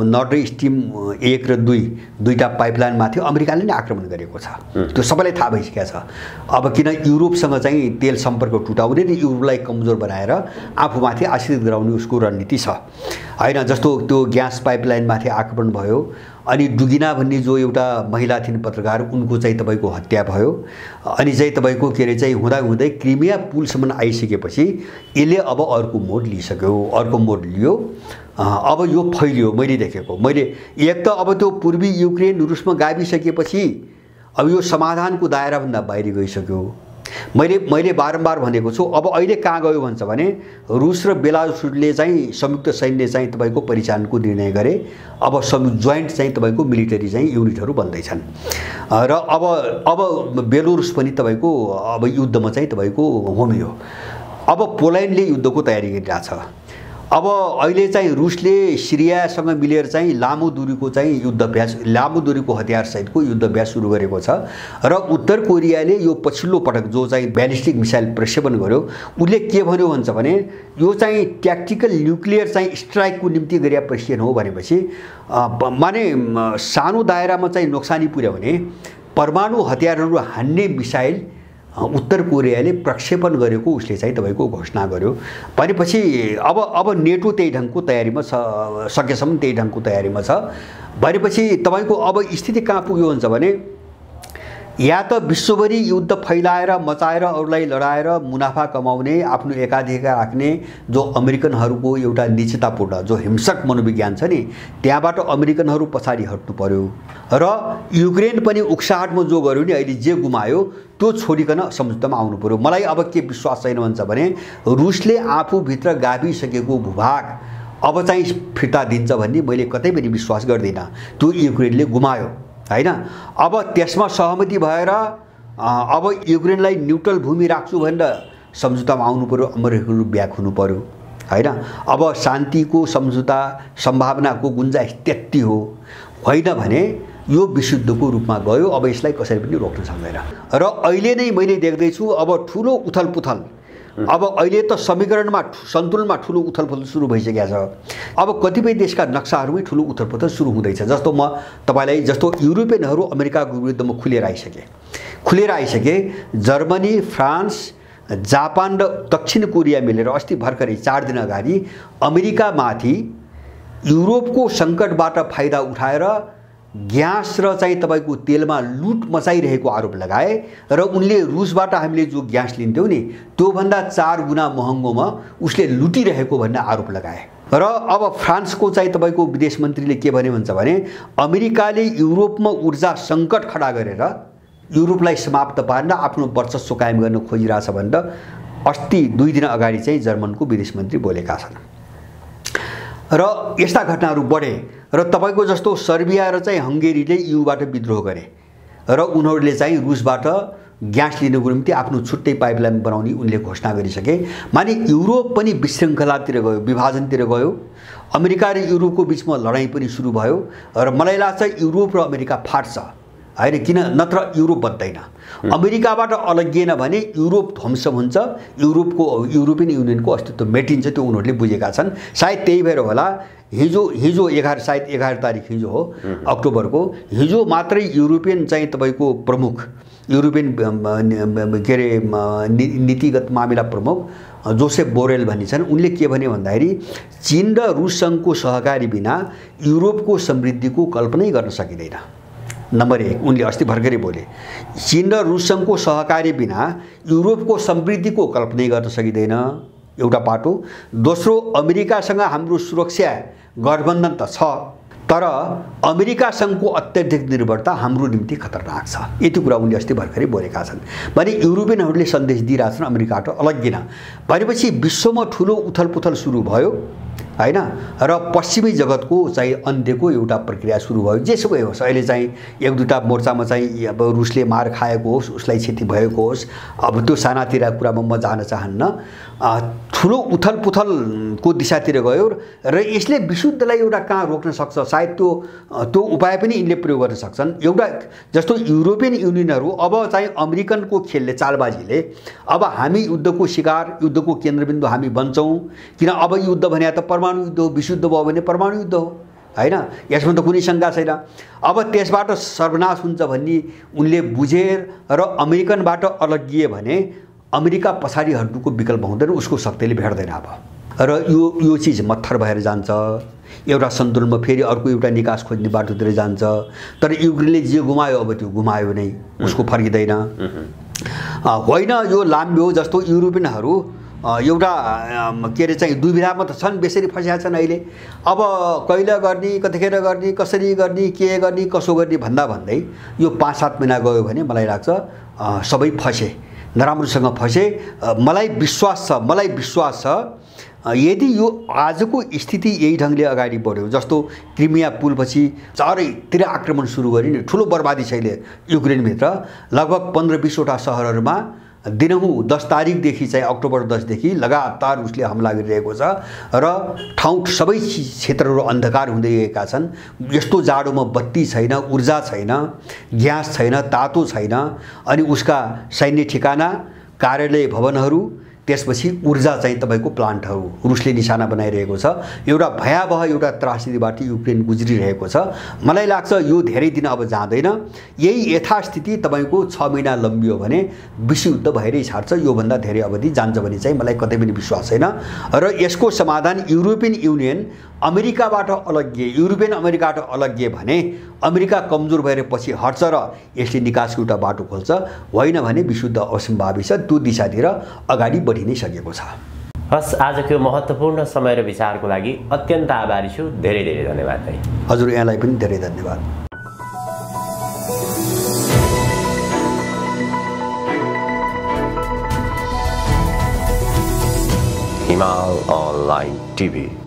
नर्थ स्ट्रिम 1 र 2 दुईटा पाइपलाइनमाथि अमेरिकाले नै आक्रमण गरेको छ, त्यो सबैलाई थाहा भइसकेको छ। अब किन युरोपसँग चाहिँ तेल सम्पर्क टुटाउने र युरोपलाई कमजोर बनाएर आफूमाथि आश्रित गराउने उसको रणनीति छ हैन। जस्तो त्यो ग्यास पाइपलाइनमाथि आक्रमण भयो, अनि डुगिना भन्ने जो एउटा महिला थिइन् पत्रकार, उनको चाहिँ तपाईको हत्या भयो। अनि चाहिँ तपाईको के अरे चाहिँ हुँदै क्रिमिया पुलसम्म आइसकेपछि यसले अब अर्को मोड लिइसक्यो, अर्को मोड लियो। अब यो फैलियो, मैले देखेको, मैले एक त अब त्यो पूर्वी युक्रेन रुसमा गाभिसकेपछि अब यो समाधानको दायराभन्दा बाहिर गइसक्यो। मैले बारम्बार भनेको छु, अब अहिले कहाँ गयो भन्छ भने रुस र बेलारुसले चाहिँ संयुक्त सैन्य चाहिँ तपाईको परिचालनको निर्णय गरे। अब जोइन्ट चाहिँ तपाईको मिलिटरी चाहिँ युनिटहरू बन्दैछन् र अब बेलारुस पनि तपाईको अब युद्धमा चाहिँ तपाईको होमियो। अब पोल्यान्डले युद्धको तयारी गरिरहेछ। अब अहिले चाहिँ रुसले सिरियासँग मिलेर चाहिँ लामो दूरीको चाहिँ युद्धाभ्यास, लामो दूरीको हतियार सहितको युद्धाभ्यास सुरु गरेको छ र उत्तर कोरियाले यो पछिल्लो पटक जो चाहिँ ब्यालिस्टिक मिसाइल प्रक्षेपण गर्यो, उसले के भन्यो भन्छ भने यो चाहिँ ट्याक्टिकल न्युक्लियर चाहिँ स्ट्राइकको निम्ति गरिया प्रशिक्षण हो भनेपछि माने सानो दायरामा चाहिँ नोक्सानी पुर्याउने परमाणु हतियारहरू हान्ने मिसाइल उत्तर कोरियाले प्रक्षेपण गरेको उसले चाहिँ तपाईको घोषणा गर्यो। भनेपछि अब नेटो त्यही ढङ्गको तयारीमा छ, सकेसम्म त्यही ढङ्गको तयारीमा छ। भनेपछि तपाईको अब स्थिति कहाँ पुग्यो भन्छ भने या त विश्वभरि युद्ध फैलाएर मचाएर अरूलाई लडाएर मुनाफा कमाउने, आफ्नो एकाधिकार राख्ने जो अमेरिकनहरूको एउटा निश्चितापूर्ण जो हिंसक मनोविज्ञान छ नि, त्यहाँबाट अमेरिकनहरू पछाडि हट्नु पर्यो र युक्रेन पनि उक्साहटमा जो गर्यो नि अहिले जे गुमायो त्यो छोडिकन सम्झौतामा आउनु पर्यो। मलाई अब के विश्वास छैन भन्छ भने रुसले आफूभित्र गाभिसकेको भूभाग अब चाहिँ फिर्ता दिन्छ भन्ने मैले कतै पनि विश्वास गर्दिनँ। त्यो युक्रेनले गुमायो हैन। अब त्यसमा सहमति भएर अब युक्रेनलाई न्युट्रल भूमि राख्छु भनेर सम्झौतामा आउनु पर्यो, अमेरिकनहरू ब्याक हुनु पर्यो हैन। अब शान्तिको सम्झौता सम्भावनाको गुन्जाइस त्यति हो, होइन भने यो विशुद्धको रूपमा गयो। अब यसलाई कसैले पनि रोक्न सक्दैन र अहिले नै मैले देख्दैछु अब ठुलो उथलपुथल, अब अहिले त समीकरणमा सन्तुलनमा ठुलो उथलपुथल सुरु भइसकेको छ। अब कतिपय देशका नक्साहरूमै ठुलो उथलपुथल सुरु हुँदैछ। जस्तो म तपाईलाई जस्तो युरोपियनहरू अमेरिकाको विरुद्धमा खुलेर आइसके, जर्मनी, फ्रान्स, जापान र दक्षिण कोरिया मिलेर अस्ति भर्खरै 4 दिन अगाडि अमेरिकामाथि युरोपको सङ्कटबाट फाइदा उठाएर ग्यास र चाहिँ तपाईको तेलमा लुट मचाइरहेको आरोप लगाए र उनले रुसबाट हामीले जो ग्यास लिन्थ्यौँ नि त्योभन्दा 4 गुणा महँगोमा उसले लुटिरहेको भन्ने आरोप लगाए। र अब फ्रान्सको चाहिँ तपाईको विदेश मन्त्रीले के भने भन्छ भने अमेरिकाले युरोपमा ऊर्जा सङ्कट खडा गरेर युरोपलाई समाप्त पार्न आफ्नो वर्चस्व कायम गर्न खोजिरहेछ भनेर अस्ति 2 दिन अगाडि चाहिँ जर्मनको विदेश मन्त्री बोलेका छन्। र यस्ता घटनाहरू बढे र तपाईँको जस्तो सर्बिया र चाहिँ हङ्गेरीले युबाट विद्रोह गरे र उनीहरूले चाहिँ रुसबाट ग्यास लिनको निम्ति आफ्नो छुट्टै पाइपलाइन बनाउने उनले घोषणा गरिसके। माने युरोप पनि विशृङ्खलातिर गयो, विभाजनतिर गयो। अमेरिका र युरोपको बिचमा लडाइँ पनि सुरु भयो र मलाई लाग्छ युरोप र अमेरिका फाट्छ हैन, किन नत्र युरोप बन्दैन। अमेरिकाबाट अलग्गिएन भने युरोप ध्वंस हुन्छ, युरोपियन युनियनको अस्तित्व मेटिन्छ, त्यो उनीहरूले बुझेका छन्। सायद त्यही भएर होला हिजो 11 तारिक हिजो हो अक्टोबरको, हिजो मात्रै युरोपियन चाहिँ तपाईँको प्रमुख, युरोपियन के अरे नीतिगत मामिला प्रमुख जोसेफ बोरेल भन्ने छन्, उनले के भने भन्दाखेरि चीन र रुससँगको सहकारी बिना युरोपको समृद्धिको कल्पनै गर्न सकिँदैन। नम्बर 1 उनले अस्ति भर्खरै बोले, चीन र रुससँगको सहकारी बिना युरोपको समृद्धिको कल्पनै गर्न सकिँदैन, एउटा पाटो। दोस्रो, अमेरिकासँग हाम्रो सुरक्षा गठबन्धन त छ, तर अमेरिकासँगको अत्यधिक निर्भरता हाम्रो निम्ति खतरनाक छ। यति कुरा उनले अस्ति भर्खरै बोलेका छन्। भने युरोपियनहरूले सन्देश दिइरहेछन् अमेरिकाबाट अलग्गिन भनेपछि विश्वमा ठुलो उथलपुथल सुरु भयो हैन, र पश्चिमी जगतको चाहिँ अन्त्यको एउटा प्रक्रिया सुरु भयो। जेसुकै होस्, अहिले चाहिँ एक दुईटा मोर्चामा चाहिँ अब रुसले मार खाएको होस्, उसलाई क्षति भएको होस्, अब त्यो सानातिर कुरामा म जान चाहन्न। ठुलो उथलपुथलको दिशातिर गयो र यसले विशुद्धलाई एउटा कहाँ रोक्न सक्छ, सायद त्यो उपाय पनि यिनले प्रयोग गर्न सक्छन्। एउटा जस्तो युरोपियन युनियनहरू अब चाहिँ अमेरिकनको खेलले, चालबाजीले अब हामी युद्धको शिकार, युद्धको केन्द्रबिन्दु हामी बन्छौँ, किन अब युद्ध भने त परमाणु युद्ध हो, विशुद्ध भयो भने परमाणु युद्ध हो हैन, यसमा त कुनै शङ्का छैन। अब त्यसबाट सर्वनाश हुन्छ भन्ने उनले बुझेर र अमेरिकनबाट अलग्गिए भने अमेरिका पछाडि हट्नुको विकल्प हुँदैन, उसको शक्तिले भेट्दैन अब, र यो चिज मत्थर भएर जान्छ। एउटा सन्तुलनमा फेरि अर्को एउटा निकास खोज्ने बाटोतिर जान्छ। तर युक्रेनले जे गुमायो अब त्यो गुमायो नै, उसको फर्किँदैन होइन। यो लाम्बे हो जस्तो युरोपियनहरू एउटा के अरे चाहिँ दुविधामा त छन्, बेसरी फँसेका छन् अहिले। अब कहिले गर्ने, कतिखेर गर्ने, कसरी गर्ने, के गर्ने, कसो गर्ने भन्दै यो 5-7 महिना गयो भने मलाई लाग्छ सबै फँसे, नराम्रोसँग फँसे। मलाई विश्वास छ यदि यो आजको स्थिति यही ढङ्गले अगाडि बढ्यो, जस्तो क्रिमिया पुलपछि चारैतिर आक्रमण सुरु गरे नि, ठुलो बर्बादी छ अहिले युक्रेनभित्र। लगभग 15-20वटा सहरहरूमा दिनहुँ 10 तारिकदेखि चाहिँ अक्टोबर 10देखि लगातार उसले हमला गरिरहेको छ र सबै क्षेत्रहरू अन्धकार हुँदै गएका छन्। यस्तो जाडोमा बत्ती छैन, ऊर्जा छैन, ग्यास छैन, तातो छैन, अनि उसका सैन्य ठिकाना, कार्यालय भवनहरू, त्यसपछि ऊर्जा चाहिँ तपाईँको प्लान्टहरू रुसले निशाना बनाइरहेको छ। एउटा भयावह एउटा त्रासदीबाट युक्रेन गुज्रिरहेको छ। मलाई लाग्छ यो धेरै दिन अब जाँदैन। यही यथास्थिति तपाईँको 6 महिना लम्बियो भने विश्वयुद्ध भएरै छाड्छ। योभन्दा धेरै अवधि जान्छ भने चाहिँ मलाई कतै पनि विश्वास छैन। र यसको समाधान युरोपियन युनियन अमेरिकाबाट अलग्गिए, युरोपियन अमेरिकाबाट अलग्गिए भने अमेरिका कमजोर भएर पछि हट्छ र यसले निकासको एउटा बाटो खोल्छ। होइन भने विशुद्ध असम्भावी छ, त्यो दिशातिर अगाडि बढि नै सकेको छ। हस्, आजको महत्त्वपूर्ण समय र विचारको लागि अत्यन्त आभारी छु। धेरै धेरै धन्यवाद भाइ। हजुर, यहाँलाई पनि धेरै धन्यवाद। हिमाल अनलाइन टिभी।